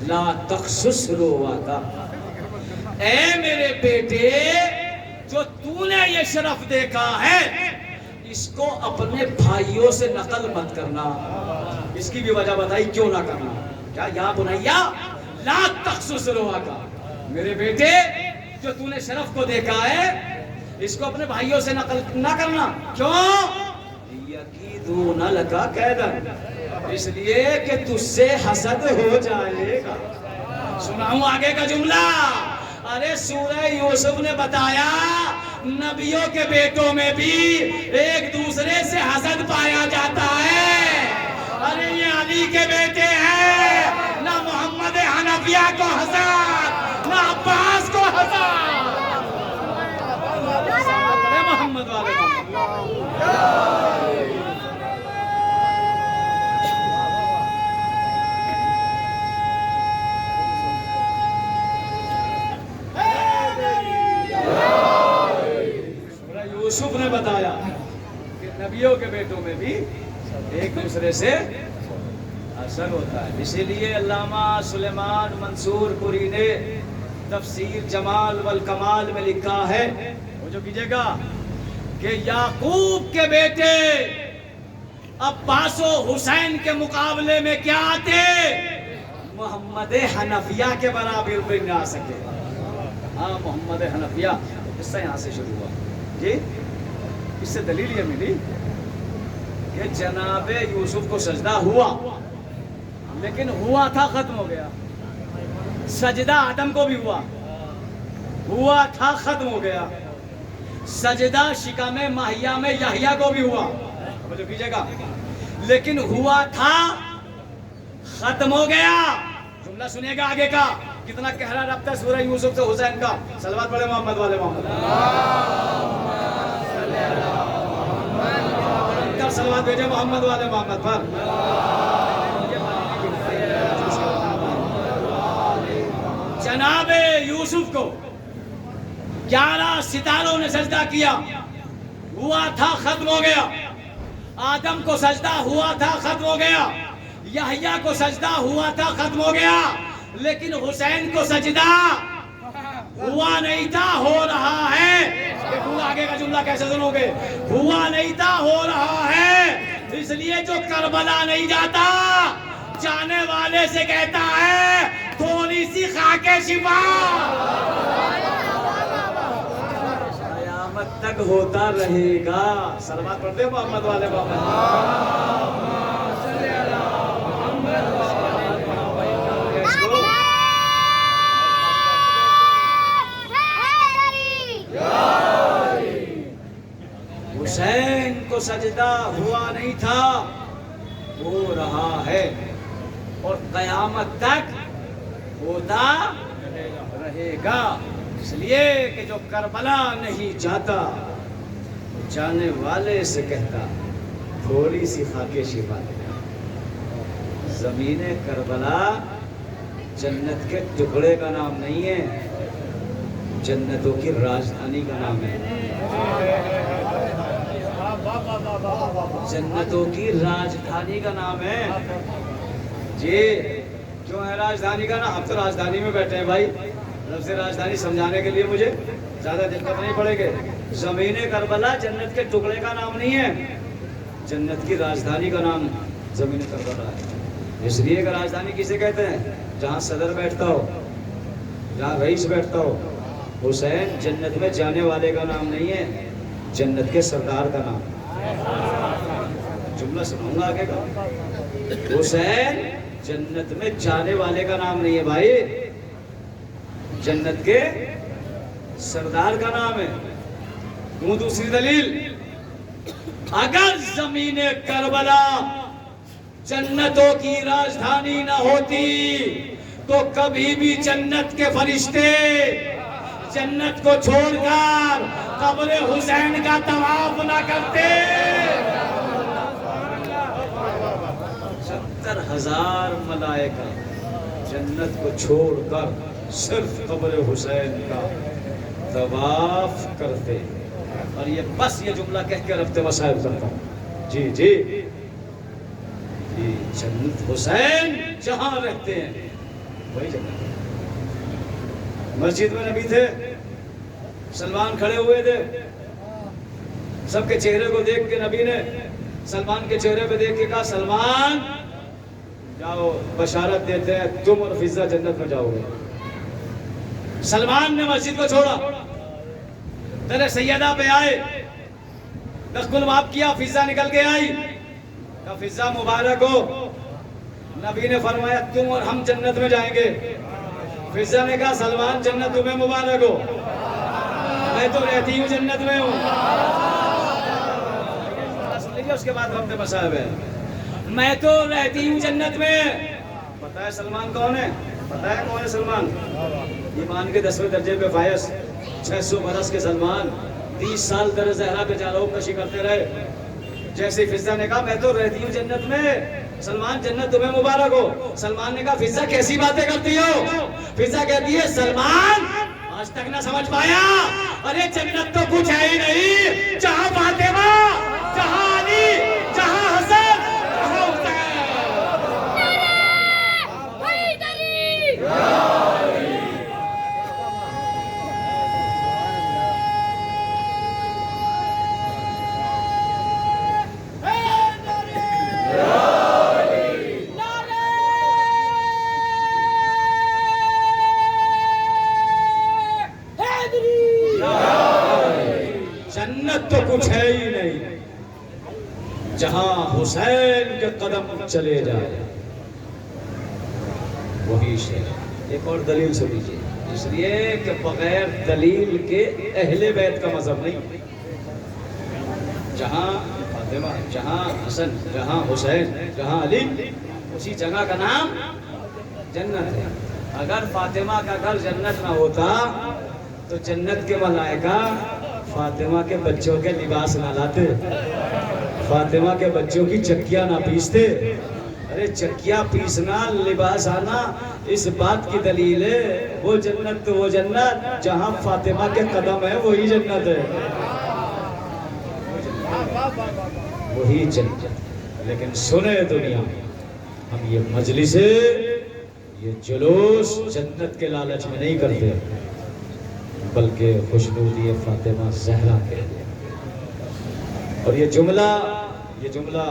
لا تقصص رؤیاک, اے میرے بیٹے جو تو نے یہ شرف دیکھا ہے اس کو اپنے بھائیوں سے نقل مت کرنا. اس کی بھی وجہ بتائی کیوں نہ کرنا. کیا یا بنیا لا تقصص رؤیاک, میرے بیٹے جو تو نے شرف کو دیکھا ہے اس کو اپنے بھائیوں سے نقل نہ کرنا. کیوں؟ یکیدون لک کیدا, اس لیے کہ تجھ سے حسد ہو جائے گا. سناؤں آگے کا جملہ. ارے سورہ یوسف نے بتایا نبیوں کے بیٹوں میں بھی ایک دوسرے سے حسد پایا جاتا ہے. ارے یہ علی کے بیٹے ہیں, نہ محمد حنفیہ کو حسد نہ عباس کو حسد. محمد والے یوسف نے بتایا کہ نبیوں کے بیٹوں میں بھی ایک دوسرے سے حسد ہوتا ہے. اسی لیے علامہ سلیمان منصور پوری نے تفسیر جمال والکمال میں لکھا ہے, وہ جو کیجئے گا, کہ یعقوب کے بیٹے عباس و حسین کے مقابلے میں کیا آتے, محمد حنفیہ کے برابر بھی نہ آ سکے. ہاں محمد حنفیہ. قصہ یہاں سے شروع ہوا جی. اس سے دلیل یہ ملی کہ جناب یوسف کو سجدہ ہوا لیکن ہوا تھا ختم ہو گیا. سجدہ آدم کو بھی ہوا تھا ختم ہو گیا. سجدہ شکم ماہیہ میں یحییٰ کو بھی ہوا, جو کیجئے گا, لیکن ہوا تھا ختم ہو گیا. جملہ سنیے گا آگے کا, کتنا گہرا ربط ہے سورہ یوسف سے حسین کا. صلوات پڑھے محمد والے محمد. صلوات بھیجے محمد والے محمد پر. جناب یوسف کو 11 ستاروں نے سجدہ کیا, ہوا تھا ختم ہو گیا. آدم کو سجدہ ہوا تھا ختم ہو گیا. یحییٰ کو سجدہ ہوا تھا ختم ہو گیا. لیکن حسین کو سجدہ ہوا نہیں تھا, ہو رہا ہے. آگے کا جملہ کیسے سنو گے؟ ہوا نہیں تھا, ہو رہا ہے. اس لیے جو کربلا نہیں جاتا جانے والے سے کہتا ہے تھوڑی سی خاک شفا. قیامت تک ہوتا رہے گا. صلوات پڑھتے ہیں محمد والے محمد. حسین کو سجدہ ہوا نہیں تھا, ہو رہا ہے اور قیامت تک ہوتا رہے گا. اس لیے کہ جو کربلا نہیں جاتا جانے والے سے کہتا تھوڑی سی خاک شفا دینا. زمین کربلا جنت کے ٹکڑے کا نام نہیں ہے, جنتوں کی راجدھانی کا نام ہے. جنتوں کی راجدھانی کا نام ہے جی. کیوں ہے راجدھانی کا نام؟ اب تو راجدھانی میں بیٹھے ہیں بھائی. لفظ راجدھانی سمجھانے کے لیے مجھے زیادہ دقت نہیں پڑے گی. زمین کربلا جنت کے ٹکڑے کا نام نہیں ہے, جنت کی راجدھانی کا نام زمین کربلا ہے. اس لیے کہ راجدھانی کسے کہتے ہیں؟ جہاں صدر بیٹھتا ہو, جہاں رئیس بیٹھتا ہو. حسین جنت میں جانے والے کا نام نہیں ہے, جنت کے سردار کا نام. جملہ سناؤں گا آگے کا. حسین جنت میں جانے والے کا نام نہیں ہے بھائی، جنت کے سردار کا نام ہے۔ وہ دوسری دلیل، اگر زمین کربلا جنتوں کی راجدھانی نہ ہوتی تو کبھی بھی جنت کے فرشتے جنت کو چھوڑ کر قبر حسین کا طواف نہ کرتے۔ 70,000 ملائکہ جنت کو چھوڑ کر صرف قبر حسین کا طواف کرتے، اور یہ بس یہ جملہ کہہ کے رفتے وسائل کرتا ہوں، جی جی جی، جنت حسین جہاں رہتے ہیں وہی جنت ہے۔ مسجد میں نبی تھے، سلمان کھڑے ہوئے تھے، سب کے چہرے کو دیکھ کے نبی نے سلمان کے چہرے پہ دیکھ کے کہا سلمان جاؤ بشارت دیتے ہیں تم اور فضہ جنت میں جاؤ گے۔ سلمان نے مسجد کو چھوڑا، تیرے سیدہ پہ آئے، دخل الباب کیا، فضہ نکل کے آئی، کہا فضہ مبارک ہو۔ نبی نے فرمایا تم اور ہم جنت میں جائیں گے۔ فضہ نے کہا سلمان جنت تمہیں مبارک ہو، میں تو رہتی ہوں جنت میں ہوں۔ اس کے بعد ہم نے مصاحب ہے، میں تو رہتی ہوں جنت میں۔ پتہ ہے سلمان کون ہے؟ پتہ ہے کون ہے سلمان؟ ایمان کے 10ویں درجے پہ فائز، 600 برس کے سلمان، 30 سال در زہرا پہ جارحوں کشی کرتے رہے۔ جیسے فضہ نے کہا میں تو رہتی ہوں جنت میں، سلمان جنت تمہیں مبارک ہو۔ سلمان نے کہا فضہ کیسی باتیں کرتی ہو؟ فضہ کہتی ہے سلمان آج تک نہ سمجھ پایا، ارے جنت تو کچھ ہے ہی نہیں، جہاں فاطمہ، جہاں علی، جہاں حسن، جہاں جنت تو کچھ ہے ہی نہیں، جہاں حسین کے قدم چلے جائے وہی شہر۔ ایک اور دلیل سنیجیے، اس لیے کہ بغیر دلیل کے اہل بیت کا مذہب نہیں۔ جہاں فاطمہ، جہاں حسن، جہاں حسین، جہاں علی، اسی جگہ کا نام جنت ہے۔ اگر فاطمہ کا گھر جنت نہ ہوتا تو جنت کے ملائکہ فاطمہ کے بچوں کے لباس نہ لاتے، فاطمہ کے بچوں کی چکیاں نہ پیستے۔ ارے چکیاں پیسنا، لباس آنا، اس بات کی دلیل ہے وہ جنت تو وہ جنت جہاں فاطمہ کے قدم ہے وہی جنت ہے، وہی جنت۔ لیکن سنے دنیا، ہم یہ مجلس، یہ جلوس جنت کے لالچ میں نہیں کرتے، بلکہ خوشنودی فاطمہ زہرا کے لیے۔ اور یہ جملہ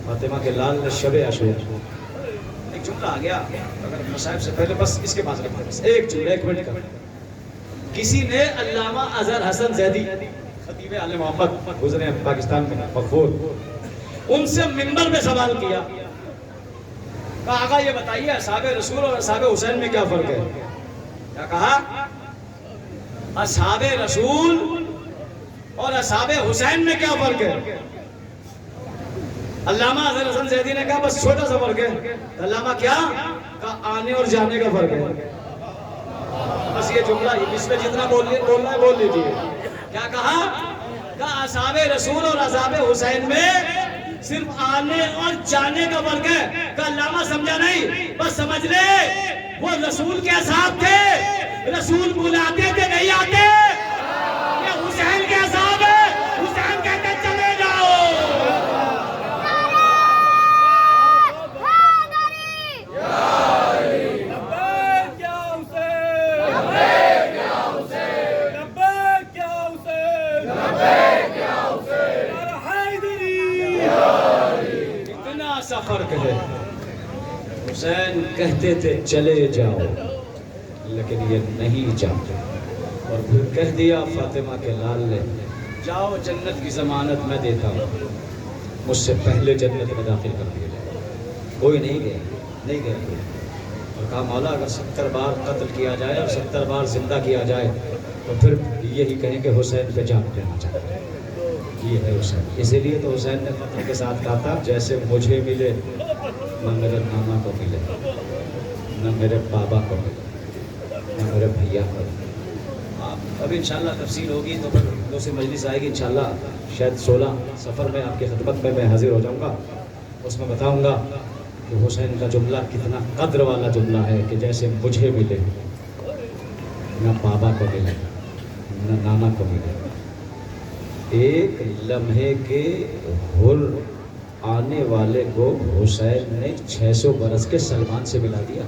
فاطمہ کے لال نے شب عاشور، ایک جملہ آ گیا اگر مصاحب سے پہلے، بس اس کے پاس رکھتے بس ایک جملہ، ایک منٹ کا۔ کسی نے علامہ اظہر حسن زیدی، خطیب آل محمد گزرے ہیں پاکستان میں مقبول، ان سے منبر پہ سوال کیا، کہا آقا یہ بتائیے اصحاب رسول اور اصحاب حسین میں کیا فرق ہے؟ کیا کہا؟ اصحاب رسول اور اصحاب حسین میں کیا فرق ہے؟ علامہ اظہر حسن زیدی نے کہا بس چھوٹا سا فرق ہے۔ علامہ کیا؟ کہا آنے اور جانے کا فرق ہے۔ بس یہ جملہ اس میں جتنا بولنا ہے بول لیجیے۔ کیا کہا؟ کہا اصحاب رسول اور اصحاب حسین میں صرف آنے اور جانے کا فرق ہے۔ کہا علامہ سمجھا نہیں؟ بس سمجھ لے وہ رسول کے اصحاب تھے، رسول بلاتے تھے نہیں آتے، یہ حسین کے اصحاب ہے، حسین کہتے چلے جاؤ۔ اتنا سا فرق ہے۔ حسین کہتے تھے چلے جاؤ لیکن یہ نہیں جاؤ، اور پھر کہہ دیا فاطمہ کے لال نے جاؤ جنت کی ضمانت میں دیتا ہوں، مجھ سے پہلے جنت میں داخل کر دیا جائے۔ کوئی نہیں گیا، نہیں گئے کوئی. اور کہا مولا اگر 70 بار قتل کیا جائے اور 70 بار زندہ کیا جائے تو پھر یہی کہیں کہ حسین پہ جان دینا چاہتا ہے. یہ ہے حسین. اسی لیے تو حسین نے قتل کے ساتھ کہا تھا جیسے مجھے ملے نہ میرے نانا کو ملے نہ میرے بابا کو ملے نہ میرے بھیا کو ملے. ابھی انشاءاللہ تفصیل ہوگی تو پھر دوسری مجلس آئے گی انشاءاللہ. شاید 16 سفر میں آپ کی خدمت میں حاضر ہو جاؤں گا. اس میں بتاؤں گا کہ حسین کا جملہ کتنا قدر والا جملہ ہے کہ جیسے مجھے ملے نہ بابا کو ملے نہ نانا کو ملے. ایک لمحے کے حر آنے والے کو حسین نے 600 برس کے سلمان سے ملا دیا.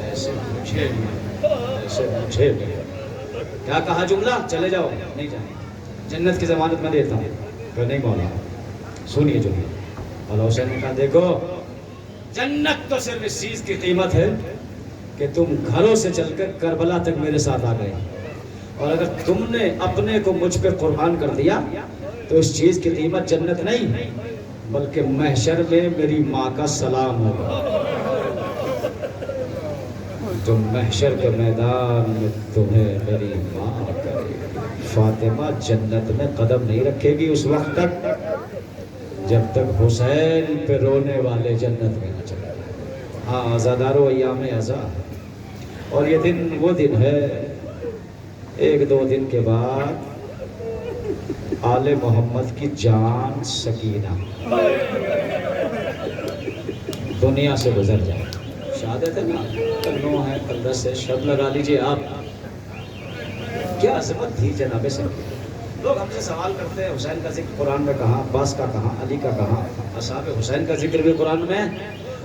ایسے مجھے ملے. کیا کہا جملہ؟ چلے جاؤ. نہیں جائیں. جنت کی ضمانت میں دیتا ہوں. کہ نہیں مولا سنیے جملہ. اور حسین نے کہا دیکھو جنت تو صرف اس چیز کی قیمت ہے کہ تم گھروں سے چل کر کربلا تک میرے ساتھ آ گئے. اور اگر تم نے اپنے کو مجھ پہ قربان کر دیا تو اس چیز کی قیمت جنت نہیں بلکہ محشر میں میری ماں کا سلام ہوگا. جو محشر کے میدان میں تمہیں میری ماں کرے. فاطمہ جنت میں قدم نہیں رکھے گی اس وقت تک جب تک حسین پہ رونے والے جنت میں نہ چلے. ہاں آزادارو ایام آزاد. اور یہ دن وہ دن ہے 1-2 دن کے بعد آل محمد کی جان سکینہ دنیا سے گزر جائے. شہادت ہے نا. کل 9 ہے کل 10 ہے. شب لگا لیجئے آپ. کیا عظمت تھی جناب سکینہ. لوگ ہم سے سوال کرتے ہیں حسین کا ذکر قرآن میں کہاں, عباس کا کہاں, علی کا کہاں. اصحاب حسین کا ذکر بھی قرآن میں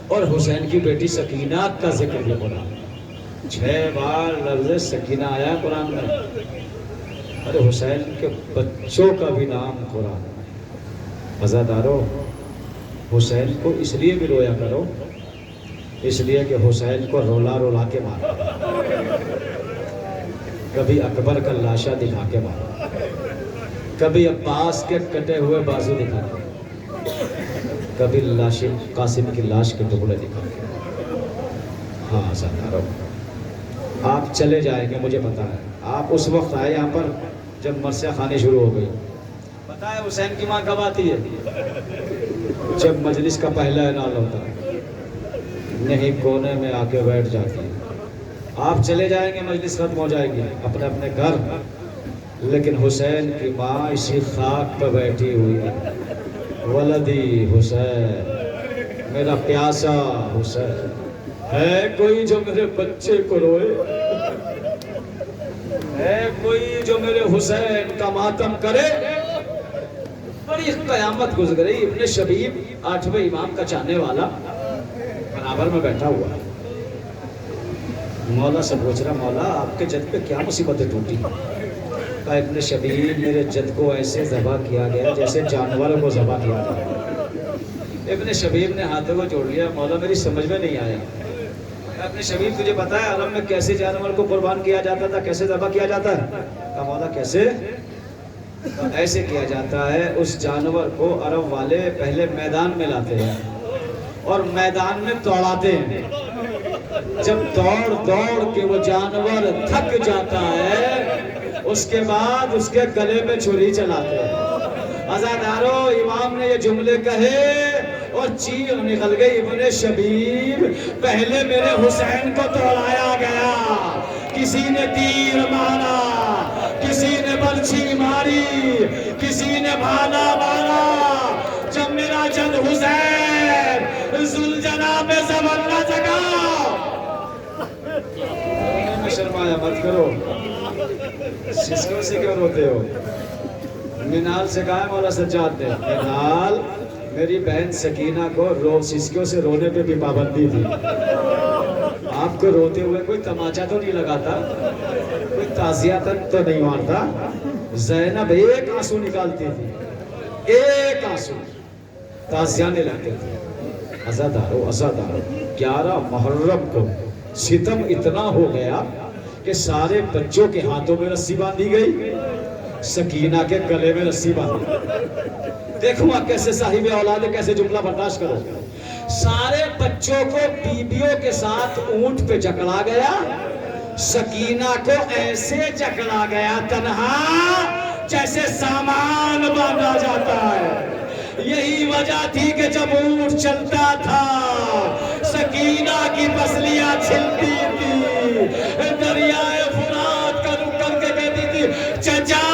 اور حسین کی بیٹی سکینہ کا ذکر بھی قرآن میں. 6 بار لفظ سکینہ آیا قرآن میں. ارے حسین کے بچوں کا بھی نام قرآن میں. عزادارو حسین کو اس لیے بھی رویا کرو اس لیے کہ حسین کو رولا رولا کے مارا. کبھی اکبر کا لاشا دکھا کے مارا. کبھی عباس کے کٹے ہوئے بازو دکھا کے. کبھی قاسم کی لاش کے ٹکڑے دکھا کے. ہاں عزادارو آپ چلے جائیں گے مجھے پتا ہے. آپ اس وقت آئے یہاں پر جب مرثیہ خانی شروع ہو گئی. پتا ہے حسین کی ماں کب آتی ہے؟ جب مجلس کا پہلا اعلان ہوتا ہے. نہیں کونے میں آ کے بیٹھ جاتی ہے. آپ چلے جائیں گے مجلس ختم ہو جائے گی اپنے اپنے گھر. لیکن حسین کی ماں اسی خاک پہ بیٹھی ہوئی ہے. ولدی حسین میرا پیاسا حسین. ہے کوئی جو میرے بچے کو روئے؟ ہے کوئی جو میرے حسین کا ماتم کرے؟ بڑی قیامت گزر گئی. ابن شبیب 8ویں امام کا چاہنے والا برابر میں بیٹھا ہوا. مولا سے پوچھ رہا مولا آپ کے جد پہ کیا مصیبتیں ٹوٹی؟ کہا ابن شبیب میرے جد کو ایسے ذبح کیا گیا جیسے جانور کو ذبح کیا گیا. ابن شبیب نے ہاتھوں کو جوڑ لیا. مولا میری سمجھ میں نہیں آیا. ابن شبیب تجھے پتا ہے عرب میں کیسے جانور کو قربان کیا جاتا تھا, کیسے ذبح کیا جاتا ہے؟ کہا مولا کیسے؟ ایسے کیا جاتا ہے اس جانور کو عرب والے پہلے میدان میں لاتے ہیں اور میدان میں دوڑاتے ہیں. جب دوڑ کے وہ جانور تھک جاتا ہے اس کے بعد اس کے گلے میں چھری چلاتے ہیں. عزادارو امام نے یہ جملے کہے اور چیخ نکل گئی. ابن شبیب پہلے میرے حسین کو دوڑایا گیا. کسی نے تیر مارا, کسی نے برچھی ماری, کسی نے بھالا مارا. جب میرا جد حسین ذوالجناح میں زبر نہ جگا. شرمایا مت کرو. سسکوں سے کیوں روتے ہو؟ منال سے کہا ہے مولا سجاد نے منال میری بہن سکینہ کو سسکیوں سے رونے پہ بھی پابندی تھی. آپ کو روتے ہوئے کوئی تماچا تو نہیں لگاتا, کوئی تعزیہ تک تو نہیں مارتا. زینب ایک آنسو نکالتی تھی, ایک آنسو تعزیہ نہیں لگتے تھے. عزادارو 11 محرم کو ستم اتنا ہو گیا کہ سارے بچوں کے ہاتھوں میں رسی باندھی گئی, سکینہ کے گلے میں رسی باندھی. دیکھو آپ کیسے صاحب اولاد کیسے جملہ برداشت کرو. سارے بچوں کو بیبیوں کے ساتھ اونٹ پہ جکڑا گیا، سکینہ کو ایسے جکڑا گیا تنہا جیسے سامان باندھا جاتا ہے۔ یہی وجہ تھی کہ جب اونٹ چلتا تھا سکینہ کی پسلیاں چھلتی تھی، دریائے فرات کا رک کر کے کہتی تھی چچا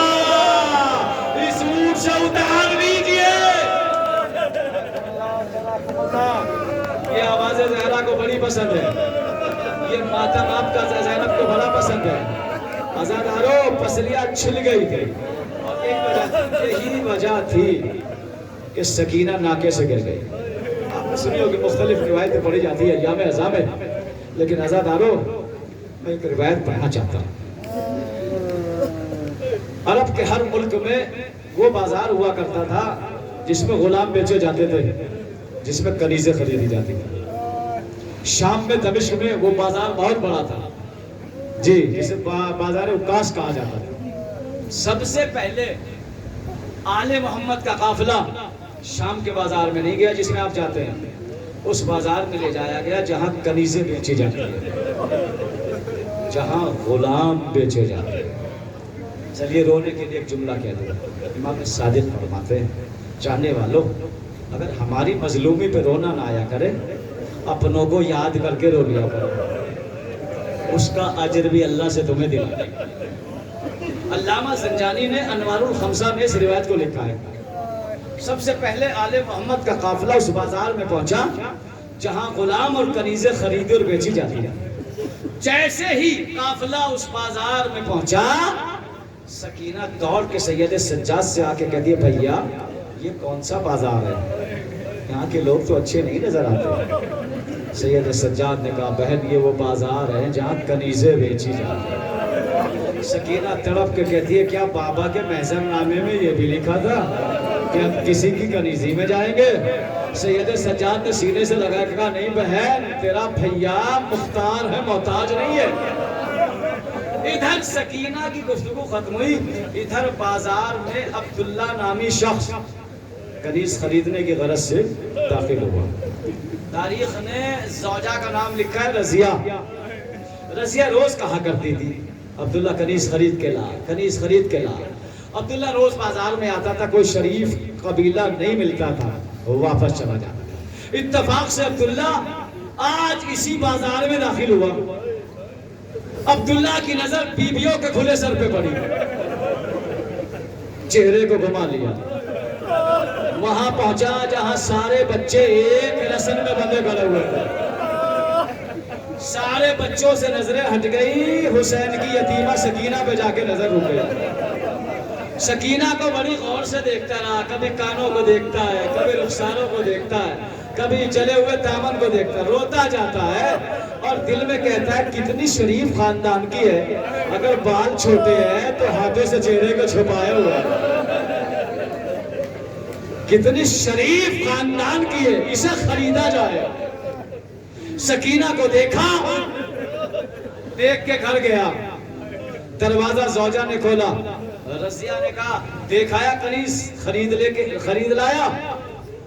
اس اونٹ سے اتار لیجیے۔ یہ آواز زہرا کو بڑی پسند ہے، یہ ماتم آپ کا زینب کو بڑا پسند ہے۔ آزادارو پسلیاں چھل گئی تھی، اور یہی وجہ تھی کہ سکینہ ناکے سے گر گئی۔ آپ نے سنی ہوگی مختلف روایتیں پڑھی جاتی ہے ایام عزا میں، لیکن آزادارو میں ایک روایت پڑھنا چاہتا ہوں۔ عرب کے ہر ملک میں وہ بازار ہوا کرتا تھا جس میں غلام بیچے جاتے تھے، جس میں کنیزیں خریدی جاتی تھی۔ شام میں دمشق میں وہ بازار بہت بڑا تھا جی، جسے بازار عکاظ کہا جاتا تھا۔ سب سے پہلے آل محمد کا قافلہ شام کے بازار میں نہیں گیا جس میں آپ جاتے ہیں، اس بازار میں لے جایا گیا جہاں کنیزیں بیچی جاتی ہیں، جہاں غلام بیچے جاتے ہیں۔ چلیے رونے کے لیے ایک جملہ کہہ دوں، امام صادق فرماتے ہیں چاہنے والوں اگر ہماری مظلومی پہ رونا نہ آیا کرے، اپنوں کو یاد کر کے رو لیا کرو، اس کا اجر بھی اللہ سے تمہیں دلا دے گا۔ علامہ زنجانی نے انوار الخمسہ میں اس روایت کو لکھا ہے، سب سے پہلے آل محمد کا قافلہ اس بازار میں پہنچا جہاں غلام اور کنیزیں خریدی اور بیچی جاتی ہیں۔ جیسے ہی قافلہ اس بازار میں پہنچا، سکینہ دوڑ کے سید سجاد سے آ کے کہتی ہے بھیا یہ کون سا بازار ہے، یہاں کے لوگ تو اچھے نہیں نظر آتے۔ سید سجاد نے کہا بہن یہ وہ بازار ہے جہاں کنیزیں بیچی جاتی ہیں۔ سکینہ تڑپ کے کہتی ہے کیا بابا کے محضر نامے میں یہ بھی لکھا تھا کہ ہم کسی کی کنیزی میں جائیں گے؟ سید سجاد نے سینے سے لگا کے کہا نہیں بہن تیرا بھیا مختار ہے، محتاج نہیں ہے۔ ادھر سکینہ کی گفتگو ختم ہوئی، ادھر بازار میں عبداللہ نامی شخص کنیز خریدنے کی غرض سے داخل ہوا۔ تاریخ نے زوجہ کا نام لکھا ہے رضیہ۔ رضیہ روز کہا کرتی تھی عبداللہ کنیز خرید کے لا، کنیز خرید کے لا۔ عبداللہ روز بازار میں آتا تھا، کوئی شریف قبیلہ نہیں ملتا تھا، واپس چلا جاتا تھا۔ اتفاق سے عبداللہ آج اسی بازار میں داخل ہوا۔ عبداللہ کی نظر بیویوں کے کھلے سر پہ پڑی، چہرے کو گھما لیا، وہاں پہنچا جہاں سارے بچے ایک رسن میں بندے کھڑے ہوئے تھے۔ سارے بچوں سے نظریں ہٹ گئی، حسین کی یتیمہ سکینہ پہ جا کے نظر رک گئی۔ سکینہ کو بڑی غور سے دیکھتا رہا، کبھی کانوں کو دیکھتا ہے، کبھی رخساروں کو دیکھتا ہے، کبھی جلے ہوئے دامن کو دیکھتا ہے، روتا جاتا ہے اور دل میں کہتا ہے کتنی شریف خاندان کی ہے، اگر بال چھوٹے ہیں تو ہاتھوں سے چہرے کو چھپائے ہوا ہے، کتنی شریف خاندان کی ہے، اسے خریدا جائے۔ سکینہ کو دیکھا، دیکھ کے گھر گیا، دروازہ زوجہ نے کھولا، رضیہ نے کہا دیکھایا کنیز خرید لایا؟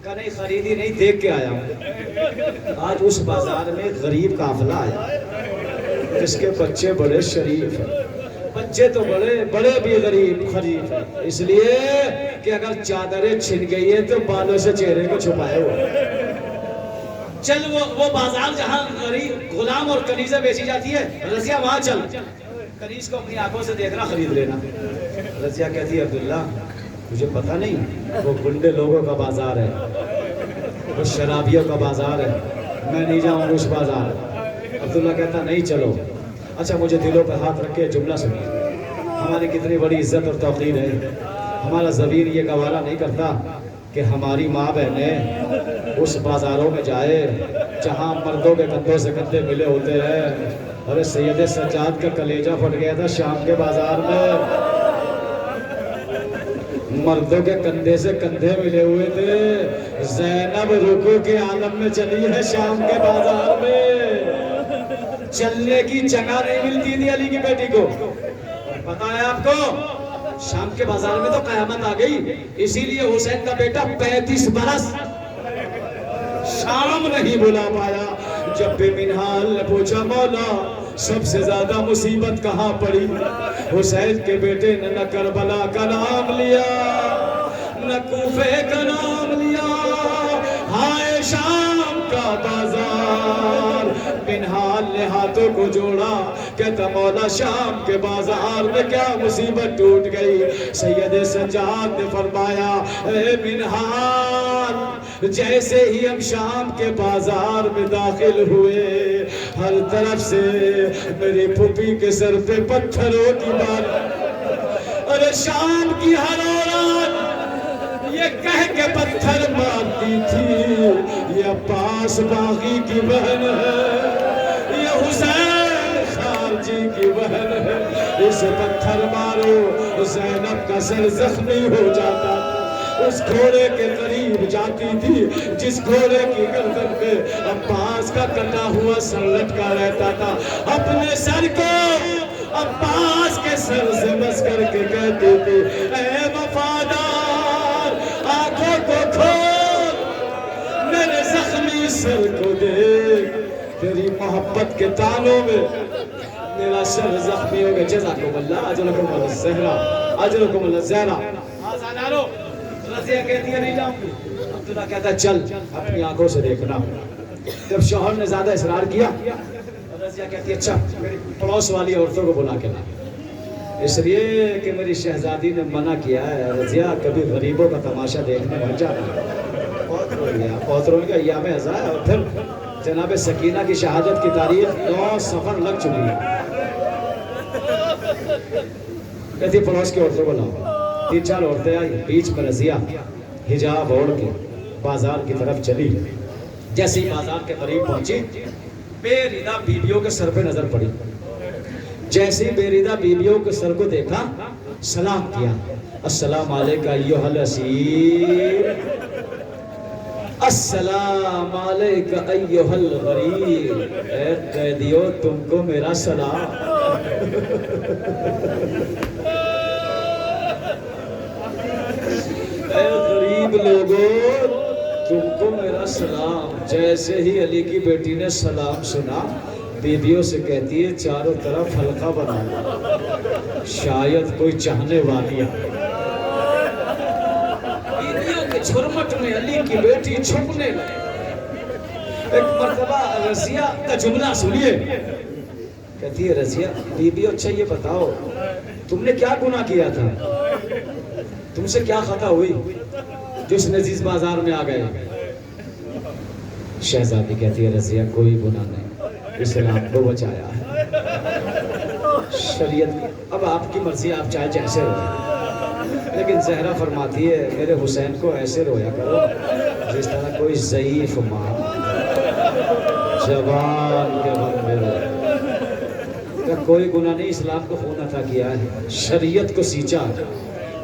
کہا نہیں خریدی نہیں، دیکھ کے آیا ہوں۔ آج اس بازار میں غریب قافلہ آیا جس کے بچے بڑے شریف ہیں، بچے تو بڑے بھی غریب خریف ہیں، اس لیے کہ اگر چادریں چھن گئی ہے تو بالوں سے چہرے کو چھپائے ہوئے۔ چل وہ بازار جہاں غلام اور کنیزیں بیچی جاتی ہے، رضیہ وہاں چل، کنیز کو اپنی آنکھوں سے دیکھنا، خرید لینا۔ رضیہ کہتی ہے عبداللہ مجھے پتہ نہیں، وہ گنڈے لوگوں کا بازار ہے، وہ شرابیوں کا بازار ہے، میں نہیں جاؤں گا اس بازار۔ عبداللہ کہتا نہیں چلو۔ اچھا مجھے دلوں پہ ہاتھ رکھ کے جملہ سنیے، ہماری کتنی بڑی عزت اور توقیر ہے، ہمارا ضمیر یہ گوارا نہیں کرتا کہ ہماری ماں بہنیں اس بازاروں میں جائے جہاں مردوں کے کندھوں سے کندھے ملے ہوتے ہیں۔ ارے سید سجاد کا کلیجہ پھٹ گیا تھا شام کے بازار میں، مردوں کے کندھے سے کندھے ملے ہوئے تھے، زینب رکوع کے عالم میں چلی ہے شام کے بازار میں، چلنے کی جگہ نہیں ملتی تھی علی کی بیٹی کو۔ پتا ہے آپ کو شام کے بازار میں تو قیامت آ گئی، اسی لیے حسین کا بیٹا 35 برس شام نہیں بلا پایا. جب بے منہال نے پوچھا مولا سب سے زیادہ مصیبت کہاں پڑی؟ حسین کے بیٹے نے نہ کربلا کا نام لیا نہ کوفے کا نام لیا. ہائے شام کا بازار. منہال نے ہاتھوں کو جوڑا کہتا مولا شام کے بازار میں کیا مصیبت ٹوٹ گئی؟ سید سجاد نے فرمایا اے منہال جیسے ہی ہم شام کے بازار میں داخل ہوئے ہر طرف سے میری پھوپھی کے سر پہ پتھروں کی بارش. ارے شام کی ہر عورت یہ کہہ کے پتھر مارتی تھی یہ عباس باغی کی بہن ہے یہ حسین خارجی کی بہن ہے. اسے پتھر مارو زینب کا سر زخمی ہو جاتا. اس گھوڑے کے قریب جاتی تھی جس گھوڑے کی گردن پہ عباس کا کٹا ہوا سر لٹکا رہتا تھا. اپنے سر کو عباس کے سر سے مس کر کے کہتی تھی اے وفادار آنکھوں کو کھول میرے زخمی سر کو دیکھ تیری محبت کے تانوں میں میرا سر زخمی ہو گیا. جزاکم اللہ اجرکم اللہ زہرا اجرکم اللہ زہرا. آزادارو رضیہ کہتی ہے نہیں جاؤں گی. عبداللہ کہتا ہے چل اپنی آنکھوں سے دیکھنا. جب شوہر نے زیادہ اصرار کیا رضیہ کہتی ہے اچھا میری پڑوس والی عورتوں کو بلا کے لا. اس لیے کہ میری شہزادی نے منع کیا ہے رضیہ کبھی غریبوں کا تماشا دیکھنے بن جانا. بہت رو گیا ایام ازاں. اور پھر جناب سکینہ کی شہادت کی تاریخ 9 صفر لگ چکی ہے. کہتی پڑوس کی عورتوں کو لاؤ. 3-4 عورتیں آئی. بیچ میں رضیہ حجاب اوڑھ کے بازار کی طرف چلی. جیسے ہی بازار کے قریب پہنچی بے ریدہ بیویوں کے سر پہ نظر پڑی. جیسے ہی بے ریدہ بیویوں کے سر کو دیکھا سلام کیا السلام علیکہ ایھا الاسیر السلام علیکہ ایھا الغریب. اے قیدیو تم کو میرا سلام. اے غریب لوگوں تم کو میرا سلام. جیسے ہی علی کی بیٹی نے سلام سنا بیویوں سے کہتی ہے چاروں طرف حلقہ بنا شاید کوئی چاہنے والی ہے. بیویوں کے جھرمٹ میں علی کی بیٹی چھپنے لگی. ایک مرتبہ رضیہ کا جملہ سنیے. کہتی ہے رضیہ بیویوں اچھا یہ بتاؤ تم نے کیا گناہ کیا تھا؟ تم سے کیا خطا ہوئی جو اس نزیز بازار میں آ گئے؟ شہزادی کہتی ہے رضیہ کوئی گناہ نہیں اسلام کو بچایا ہے شریعت. اب آپ کی مرضی آپ چاہے جیسے روئے لیکن زہرا فرماتی ہے میرے حسین کو ایسے رویا کرو جس طرح کوئی ضعیف ماں جوان کے غم میں روئے. کوئی گناہ نہیں اسلام کو خون عطا کیا ہے شریعت کو سینچا.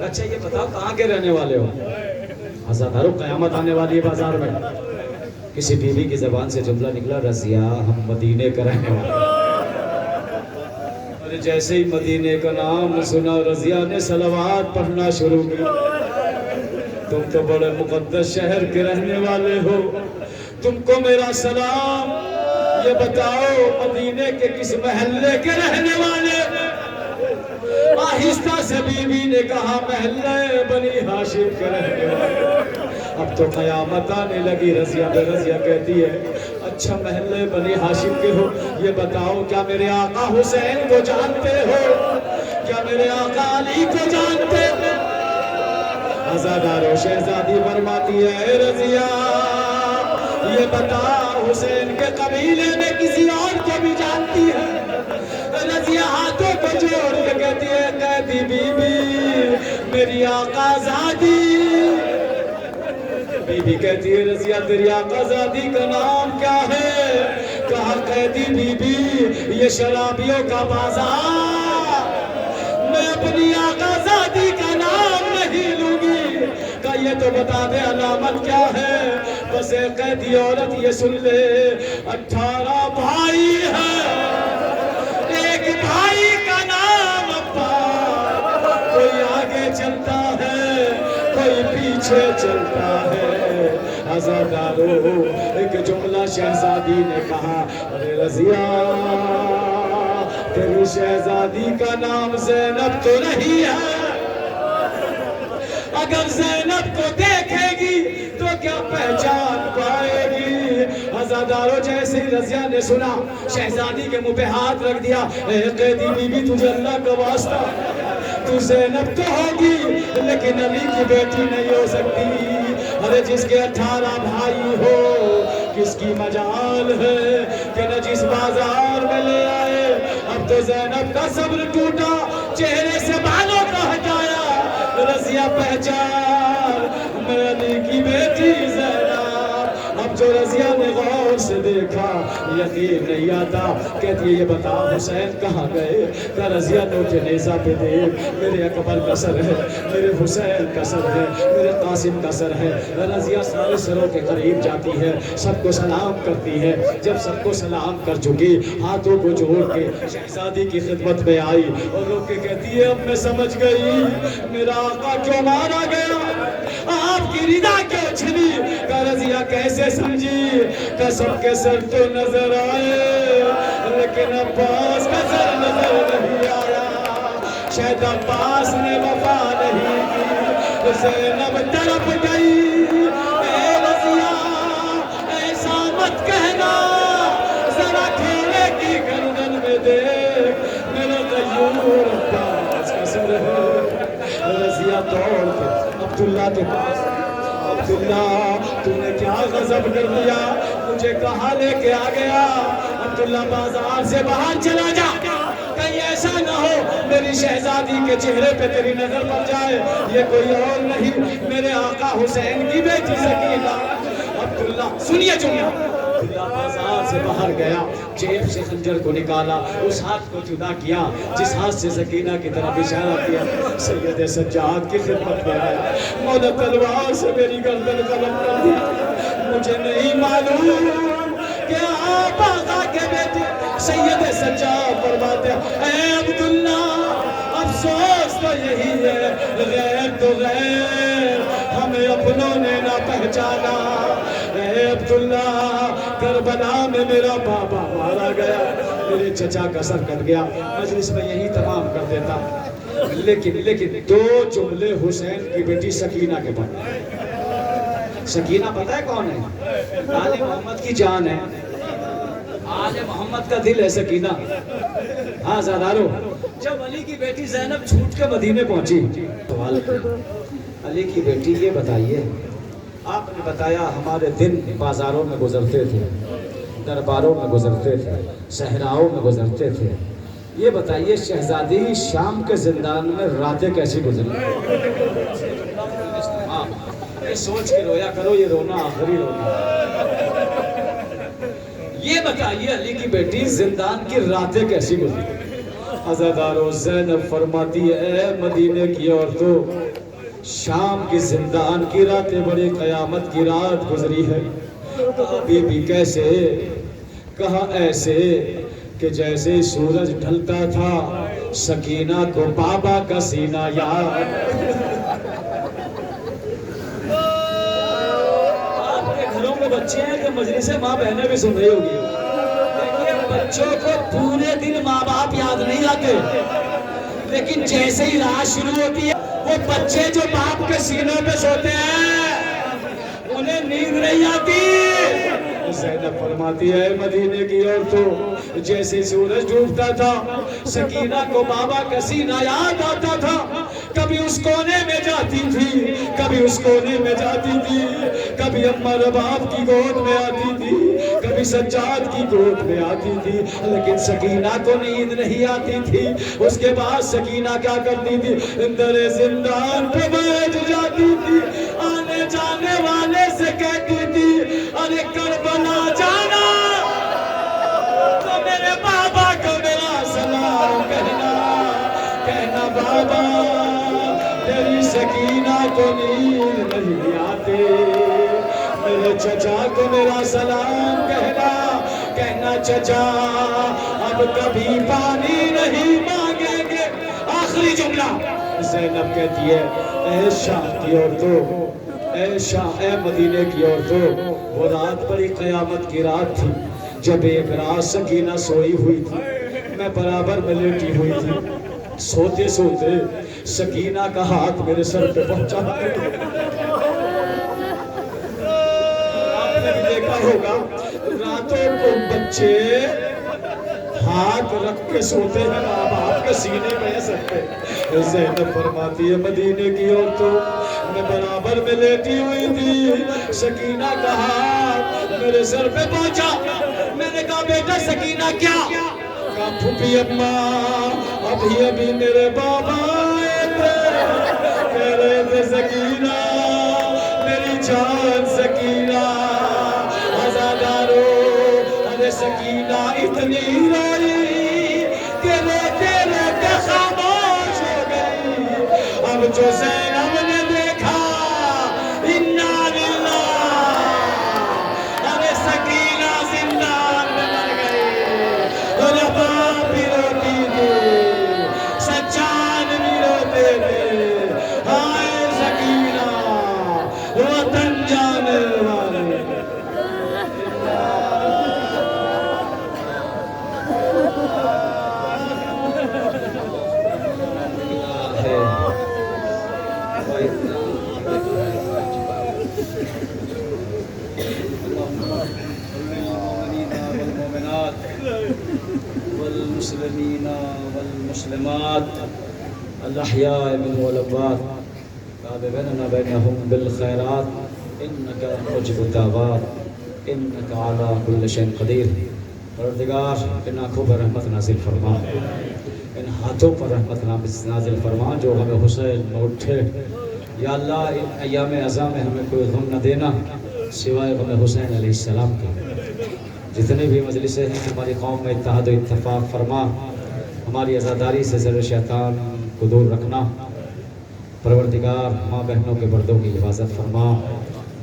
اچھا یہ بتاؤ کہاں کے رہنے والے ہو؟ ہزاروں قیامت آنے والی ہے بازار میں. کسی بیوی کی زبان سے جملہ نکلا رضیہ ہم مدینے کا رہنے والے. اور جیسے ہی مدینے کا نام سنا رضیہ نے صلوات پڑھنا شروع کی. تم تو بڑے مقدس شہر کے رہنے والے ہو تم کو میرا سلام. یہ بتاؤ مدینے کے کس محلے کے رہنے والے؟ آہستہ سے بی بی نے کہا محلہ بنی ہاشم کے رہنے والے. اب تو قیامت آنے لگی. رضیہ کہتی ہے اچھا محلہ بنی ہاشم کے ہو یہ بتاؤ کیا میرے آقا حسین کو جانتے ہو؟ کیا میرے آقا علی کو جانتے ہو؟ عزادارو شہزادی فرماتی ہے رضیہ یہ بتا حسین کے قبیلے میں کسی اور کو بھی جانتی ہے؟ رضیہ ہاتھوں کو جوڑ کے کہتی ہے قیدی بی بی میری آقا زادی. بی بی کہتی ہے رضیہ تیری آقا زادی کا نام کیا ہے؟ کہا قیدی بی بی یہ شرابیوں کا بازار. میں اپنی آقا زادی کا نام نہیں لوں گی. کہا یہ تو بتا دے علامت کیا ہے؟ بس ایک قیدی عورت یہ سن لے 18 بھائی ہیں ایک بھائی کا نام عباس. کوئی آگے چلتا ہے کوئی پیچھے چلتا ہے عزادارو ایک جملہ شہزادی نے کہا ارے رضیہ تیری شہزادی کا نام زینب تو نہیں ہے، اگر زینب کو دیکھے گی تو کیا پہچان پائے گی؟ عزادارو جیسے ہی رضیہ نے سنا شہزادی کے منہ پہ ہاتھ رکھ دیا، اے قیدی بی بی تجھے اللہ کا واسطہ تو زینب تو ہوگی لیکن علی کی بیٹی نہیں ہو سکتی، ارے جس کے 18 بھائی ہو کس کی مجال ہے کہ نہ جس بازار میں لے آئے۔ اب تو زینب کا صبر ٹوٹا، چہرے سے بالوں کا ہٹایا، رضیہ پہچان میں علی کی بیٹی زینب۔ اب جو رضیہ نے غور سے دیکھا یقین نہیں آتا، کہتی ہے یہ بتا حسین کہاں گئے؟ کہ رضیہ نوٹے نیزہ پہ دیکھ، میرے اکبر کا سر ہے، میرے حسین کا سر ہے، میرے قاسم کا سر ہے۔ رضیہ سارے سروں کے قریب جاتی ہے، سب کو سلام کرتی ہے، جب سب کو سلام کر چکی ہاتھوں کو جوڑ کے شہزادی کی خدمت میں آئی اور رو کے کہتی ہے اب میں سمجھ گئی میرا آقا کیوں مارا گیا، آپ کی رضا کیوں چھنی؟ کہ رضیہ کیسے سمجھی کہ سب کے سر تو نظر آئے لیکن عباس کا سر نظر نہیں آیا، شاید عباس نے وفا نہیں کی، زینب تڑپ گئی۔ اے رضیہ ایسا مت کہنا، ذرا کھیلے کی گردن میں دیکھ میرا غیور عباس کا سر ہے۔ رضیہ دوڑ کے عبداللہ کے پاس، عبداللہ تو نے کیا غضب کر دیا، مجھے کہاں لے کے آ گیا؟ عبداللہ بازار سے باہر چلا جا، کہیں ایسا نہ ہو میری شہزادی کے چہرے پہ تیری نظر پڑ جائے، یہ کوئی اور نہیں میرے آقا حسین کی بیٹی سکینہ۔ عبداللہ سنیے جملہ، عبداللہ بازار سے باہر گیا، جیب سے خنجر کو نکالا، اس ہاتھ کو جدا کیا جس ہاتھ سے سکینہ کی طرف اشارہ کیا، سید سجاد کی خدمت میں آیا، مولا تلوار سے میری گردن قلم کر دیا، مجھے نہیں معلوم کہ آپ آقا کے بیٹے سید سجاد فرماتے ہیں اے عبداللہ افسوس تو یہی ہے، غیر تو غیر ہمیں اپنوں نے نہ پہچانا۔ اے عبداللہ کربلا میں میرا بابا مارا گیا، میرے چچا کا سر کٹ گیا، مجلس میں یہی تمام کر دیتا، لیکن دو جملے حسین کی بیٹی سکینہ کے پاس۔ سکینہ پتہ ہے کون ہے؟ آل محمد کی جان ہے، آل محمد کا دل ہے سکینہ۔ ہاں زادارو، جب علی کی بیٹی زینب چھوٹ کے مدینے پہنچی، سوال علی کی بیٹی یہ بتائیے، آپ نے بتایا ہمارے دن بازاروں میں گزرتے تھے، درباروں میں گزرتے تھے، صحراؤں میں گزرتے تھے، یہ بتائیے شہزادی شام کے زندان میں راتیں کیسی گزری؟ یہ سوچ کے رویا کرو، یہ رونا آخری رونا۔ یہ بتائیے علی کی بیٹی زندان کی راتیں کیسی گزری؟ عزادارو زینب فرماتی ہے اے مدینے کی عورتوں، شام کی زندان کی راتیں بڑی قیامت کی رات گزری ہے۔ کہا بی بی کیسے؟ کہا ایسے کہ جیسے سورج ڈھلتا تھا سکینہ کو بابا کا سینہ یاد۔ آپ کے گھروں میں بچے ہیں کہ مجلس ماں بہنیں بھی سن رہی ہوگی، دیکھیے بچوں کو پورے دن ماں باپ یاد نہیں آتے، لیکن جیسے ہی رات شروع ہوتی ہے وہ بچے جو باپ کے سینوں پہ سوتے ہیں انہیں نیند نہیں آتی۔ زینب فرماتی ہے مدینے کی عورتوں، جیسے سورج ڈوبتا تھا سکینہ کو بابا کا سینہ یاد آتا تھا، کبھی اس کونے میں جاتی تھی، کبھی اس کونے میں جاتی تھی، کبھی اماں رباب کی گود میں آتی تھی، کبھی سجاد کی گود میں آتی تھی، لیکن سکینہ کو نیند نہیں آتی تھی۔ اس کے بعد سکینہ کیا کرتی تھی؟ اندر زندان پہ بیٹھ جاتی تھی، آنے جانے والے سے کہتی تھی ارے کربلا جانا تو میرے بابا کو میرا سلام کہنا، کہنا بابا تیری سکینہ کو نیند نہیں آتی، میرے چچا کو میرا سلام کہنا، کہنا چچا اب کبھی پانی نہیں مانگیں گے۔ آخری جملہ زینب کہتی ہے اے شام کی عورتوں، اے مدینے کی عورتوں، وہ رات بڑی قیامت کی رات تھی جب ایک رات سکینہ سوئی ہوئی تھی، میں برابر میں لیٹی ہوئی تھی، سوتے سوتے سکینہ کا ہاتھ میرے سر پہ پہنچا۔ آپ نے بھی دیکھا ہوگا راتوں کو بچے ہاتھ رکھ کے سوتے ہیں، ماں باپ کے سینے پہ سکتے۔ زینب فرماتی ہے مدینے کی عورتوں، میں برابر میں لیٹی ہوئی تھی، سکینہ کا ہاتھ میرے سر پہ پہنچا۔ میں نے کہا بیٹا سکینہ کیا؟ کہا پھوپھی اماں ابھی میرے بابا آئے تھے، کہہ رہے تھے سکینہ میری جان سکینہ عزادارو، ارے سکینہ اتنی روئی کہ روتے روتے خاموش ہو گئی۔ اب جو زینب نے دیکھا انا للہ، ارے سکینہ زندان میں مر گئی، رباب بھی روتی تھی، سجاد بھی روتے تھے، ہائے سکینہ وطن جانے والے۔ والمسلمين والمسلمات الأحياء منهم والأموات تاب بيننا بينهم بالخيرات إنك مجيب الدعوات إنك على كل شيء قدير۔ پروردگار ان آنکھوں پر رحمت نازل فرما، ان ہاتھوں پر رحمت نازل فرما جو ہمیں حسین میں اٹھے۔ یا اللہ ان ایام عزا میں ہمیں کوئی غم نہ دینا سوائے غم حسین علیہ السلام کے۔ جتنے بھی مجلسیں ہیں ہماری قوم میں اتحاد و اتفاق فرما، ہماری عزاداری سے زر شیطان کو دور رکھنا۔ پروردگار ماں بہنوں کے پردوں کی حفاظت فرما،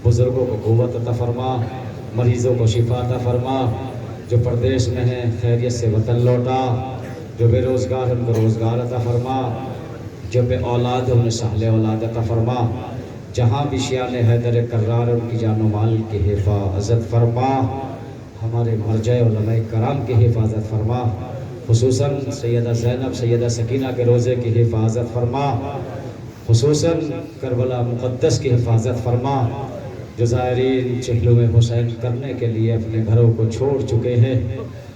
بزرگوں کو قوت عطا فرما، مریضوں کو شفا عطا فرما، جو پردیس میں ہیں خیریت سے وطن لوٹا، جو بے روزگار ہیں ان کو روزگار عطا فرما، جو بے اولاد ہیں انہیں سہل اولاد عطا فرما، جہاں بھی شیان حیدر کرار ان کی جان و مال کی حفاظت فرما، ہمارے مرجع علماء کرام کی حفاظت فرما، خصوصاً سیدہ زینب سیدہ سکینہ کے روزے کی حفاظت فرما، خصوصاً کربلا مقدس کی حفاظت فرما، جو زائرین چہلم حسین کرنے کے لیے اپنے گھروں کو چھوڑ چکے ہیں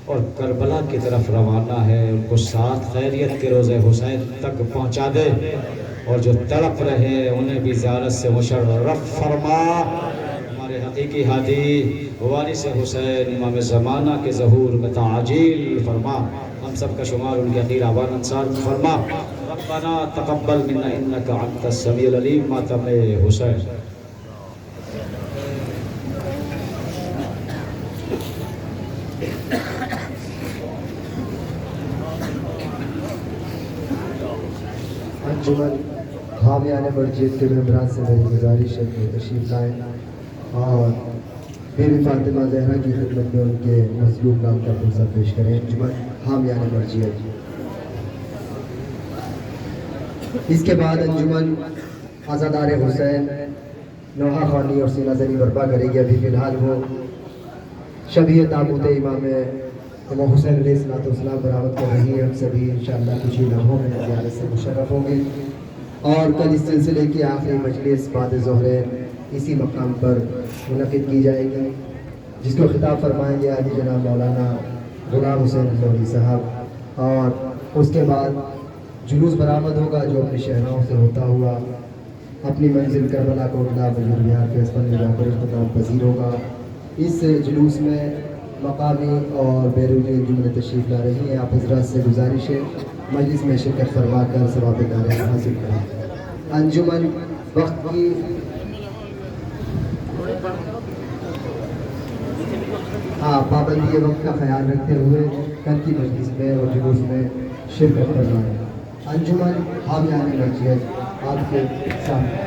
اور کربلا کی طرف روانہ ہے، ان کو ساتھ خیریت کے روزے حسین تک پہنچا دے، اور جو تڑپ رہے انہیں بھی زیارت سے مشرف فرما۔ ہمارے حقیقی ہادی وارث حسین امام زمانہ کے ظہور میں تعجیل فرما، ہم سب کا شمار ان کے عقیر آبان انصار میں فرما۔ ربنا تقبل منا انک انت السمیع العلیم۔ ماتم حسین۔ انجمن حامیان مرجعیت کے ممبران سے میری گزارش ہے کہ تشریف لائیں اور بی بی فاطمہ زہرا کی خدمت میں ان کے مظلوم نام کا پرزہ پیش کریں۔ انجمن حامیان مرجعیت۔ اس کے بعد انجمن عزادار حسین نوحہ خوانی اور سینہ زنی برپا کرے گی۔ ابھی فی الحال وہ شبیہ تابوت امام امام حسین علیہ السلام برآمد کر رہی ہے۔ ہم سبھی انشاءاللہ کچھ ہی لمحوں میں زیارت سے مشرف ہوں گے، اور کل اس سلسلے کی آخری مجلس بعد ظہر اسی مقام پر منعقد کی جائے گی، جس کو خطاب فرمائیں گے عالی جناب مولانا غلام حسین الدوری صاحب، اور اس کے بعد جلوس برآمد ہوگا جو اپنے شہراؤں سے ہوتا ہوا اپنی منزل کربلا کوٹلا مجور بہار کے اسپن میں جا کر اختتام پذیر ہوگا۔ اس جلوس میں مقامی اور بیرونی انجمنیں تشریف لا رہی ہیں۔ آپ حضرات سے گزارش ہے مجلس میں شرکت فرما کر ثواب دارین حاصل کریں۔ انجمن وقت کی پابندی وقت کا خیال رکھتے ہوئے کل کی مجلس میں اور جلوس میں شرکت فرمائیں۔ انجمن حامیان مرجعیت آپ کے سامنے۔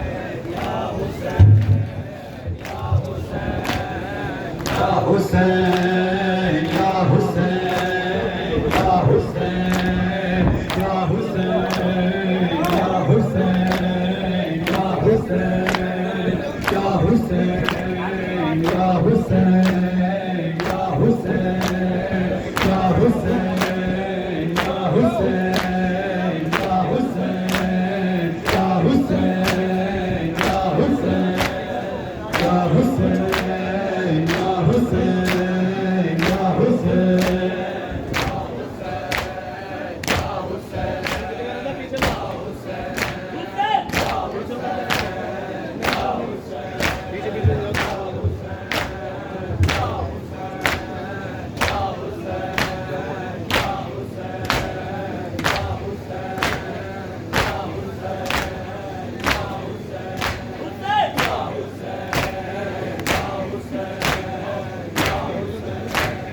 حسین یا حسین یا حسین یا حسین یا حسین یا حسین یا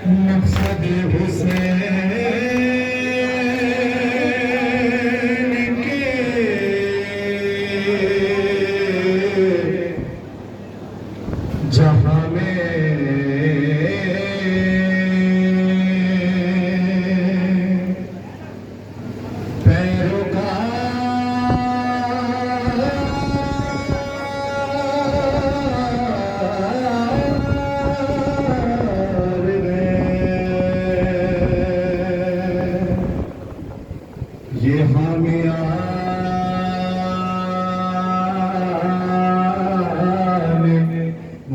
مقصد حسین کے جہاں میں یہ حامیان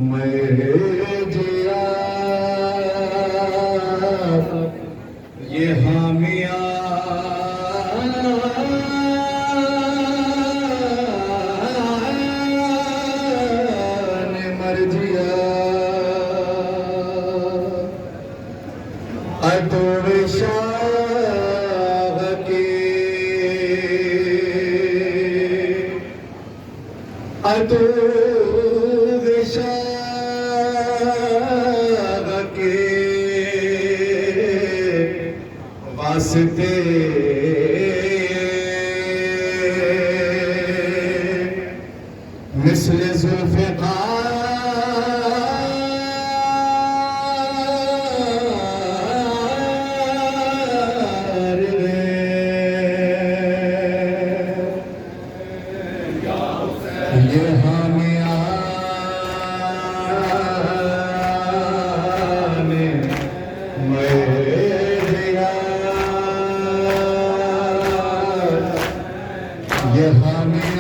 میں جیا یہ حامیان مرجیا ادور شاہ کی ادور شاہ کے واسطے مثل ذوالفقار یہ حامیان میں جیا یہ حامیان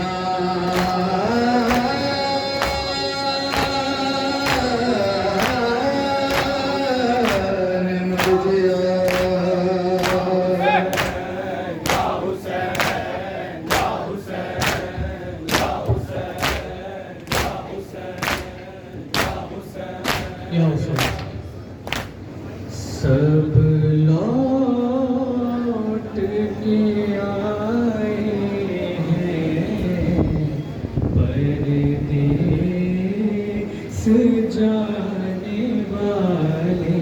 میں جیا سب لوٹ کے آئے ہیں پردیس جانے والے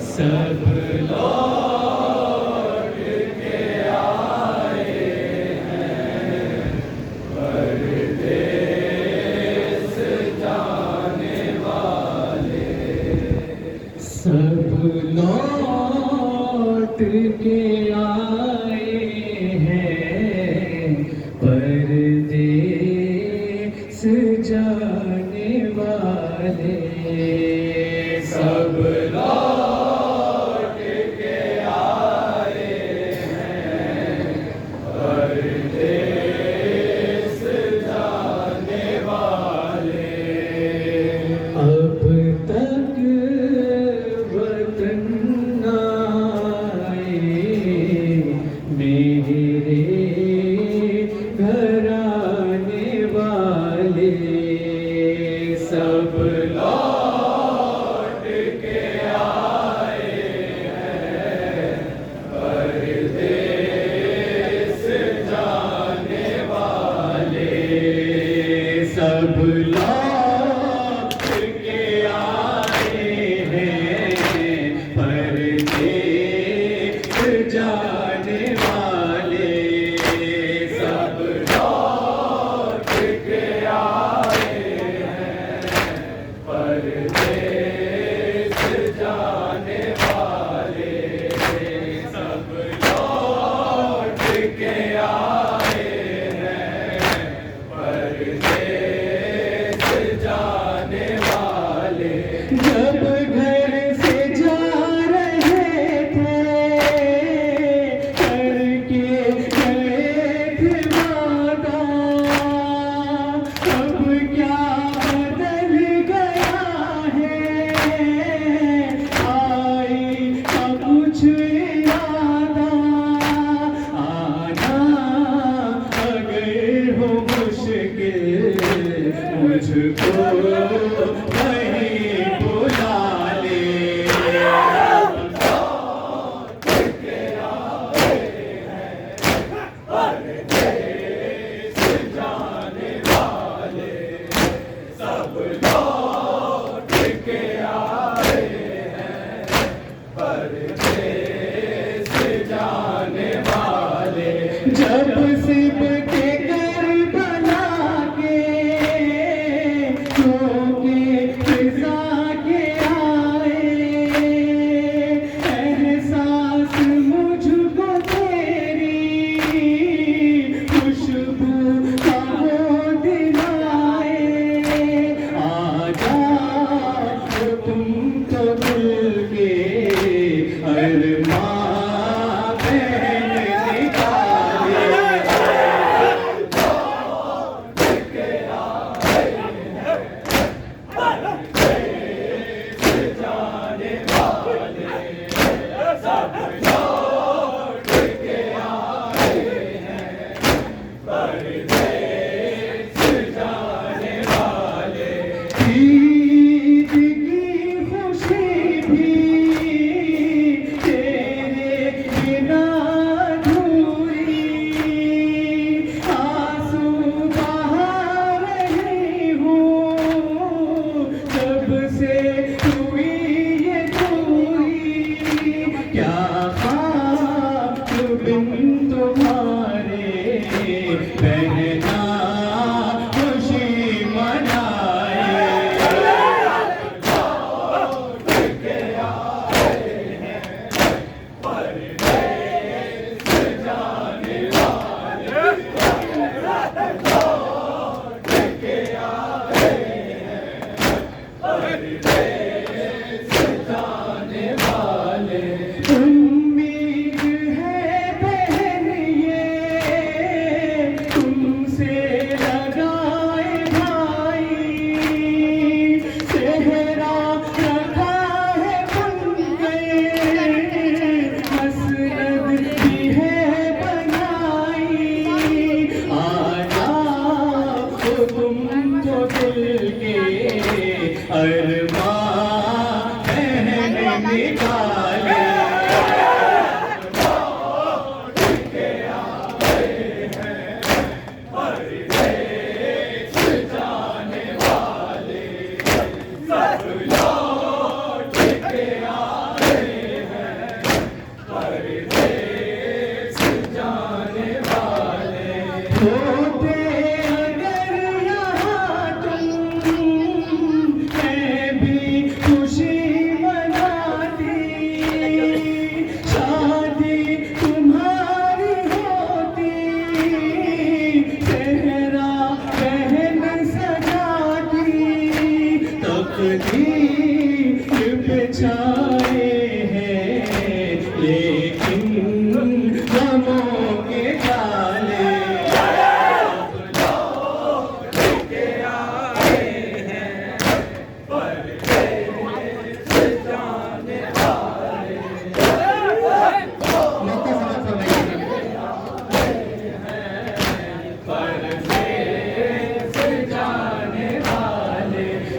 سب لوٹ کے آئے ہیں پردیس جانے والے سب لوٹ کے آئے ہیں پردیس جانے والے سب لوٹ کے آئے ہیں پردیس جانے والے اب تک وطن آئے تو دل کے ارمان بہن نکالے عید کی خوشی بھی تیرے بنا ادھوری آنسو بہا رہی ہوں جب سے ہوئی یہ دوری کیا خواب بن تمہارے بہنا خوشی منائے امید ہے بہن یہ تم سے لگائے بھائی صحرا رکھا ہے بن گئے مسند بھی ہے بنائی آنا تو تم تو دل کے ارمان بہن نکالے ہوتے اگر یہاں تم میں بھی خوشی مناتی شادی تمہاری ہوتی صحرا بہن سجاتی تقدیر بچھائے ہیں لیکن غموں کے ڈالے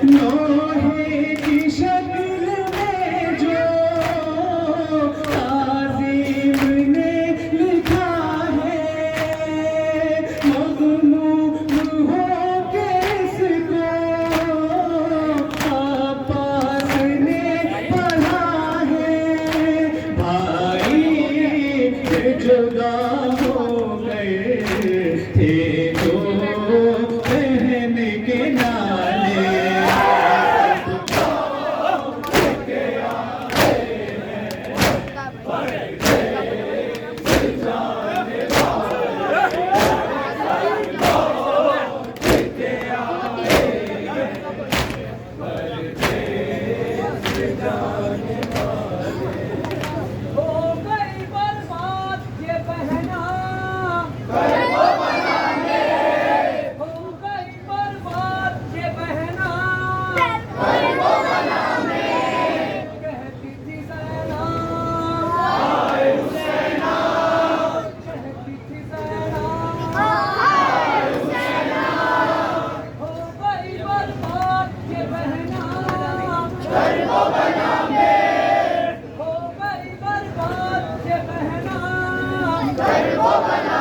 لوہے کی شکل میں جو تعظیم نے لکھا ہے مغلوب ہو کے اس کو عباس نے پڑھا ہے بھائی جدا ہو گئے تھے جو بہن کے نالے ہو گئی برباد یہ بہنا بنا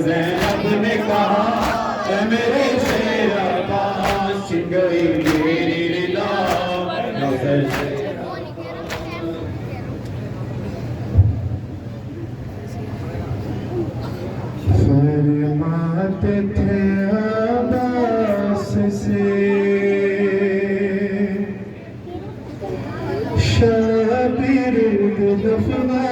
زینب نے کہا اے میرے شیر عباس چھن گئی میری رضا فرماتے تھے عباس سے شبیر دفنا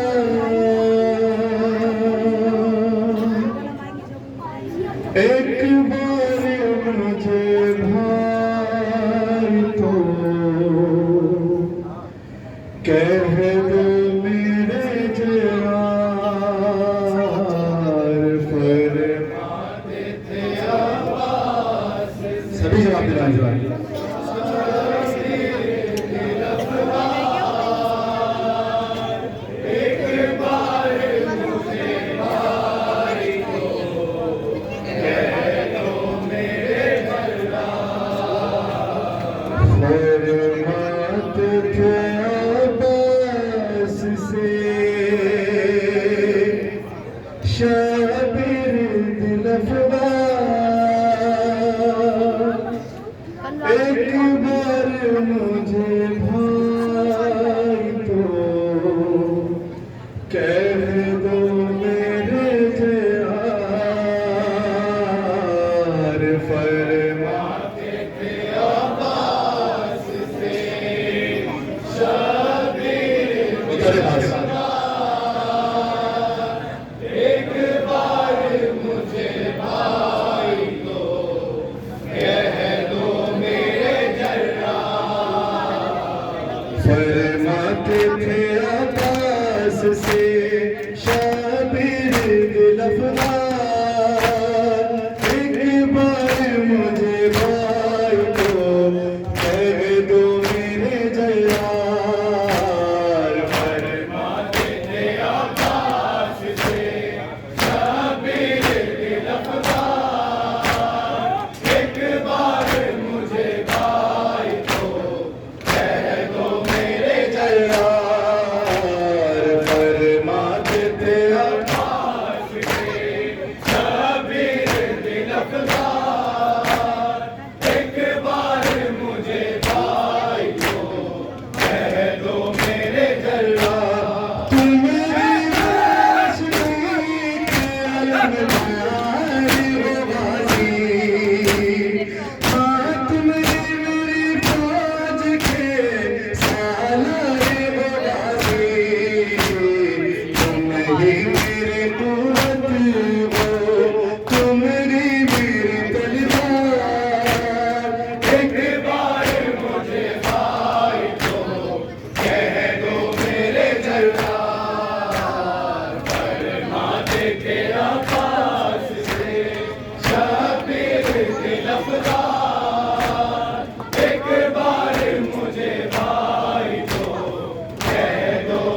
ایک بار مجھے بھائی تو کہہ دو میرے جرار فرماتے تھے عباس سبھی جواب دلائیں فرماتے تھے عباس سے شبیر دل افغان ایک بار مجھے بھائی کو کہہ دو میرے جیار فرماتے تھے عباس سے شبیر دل افغان ایک بار مجھے بھائی کو کہہ دو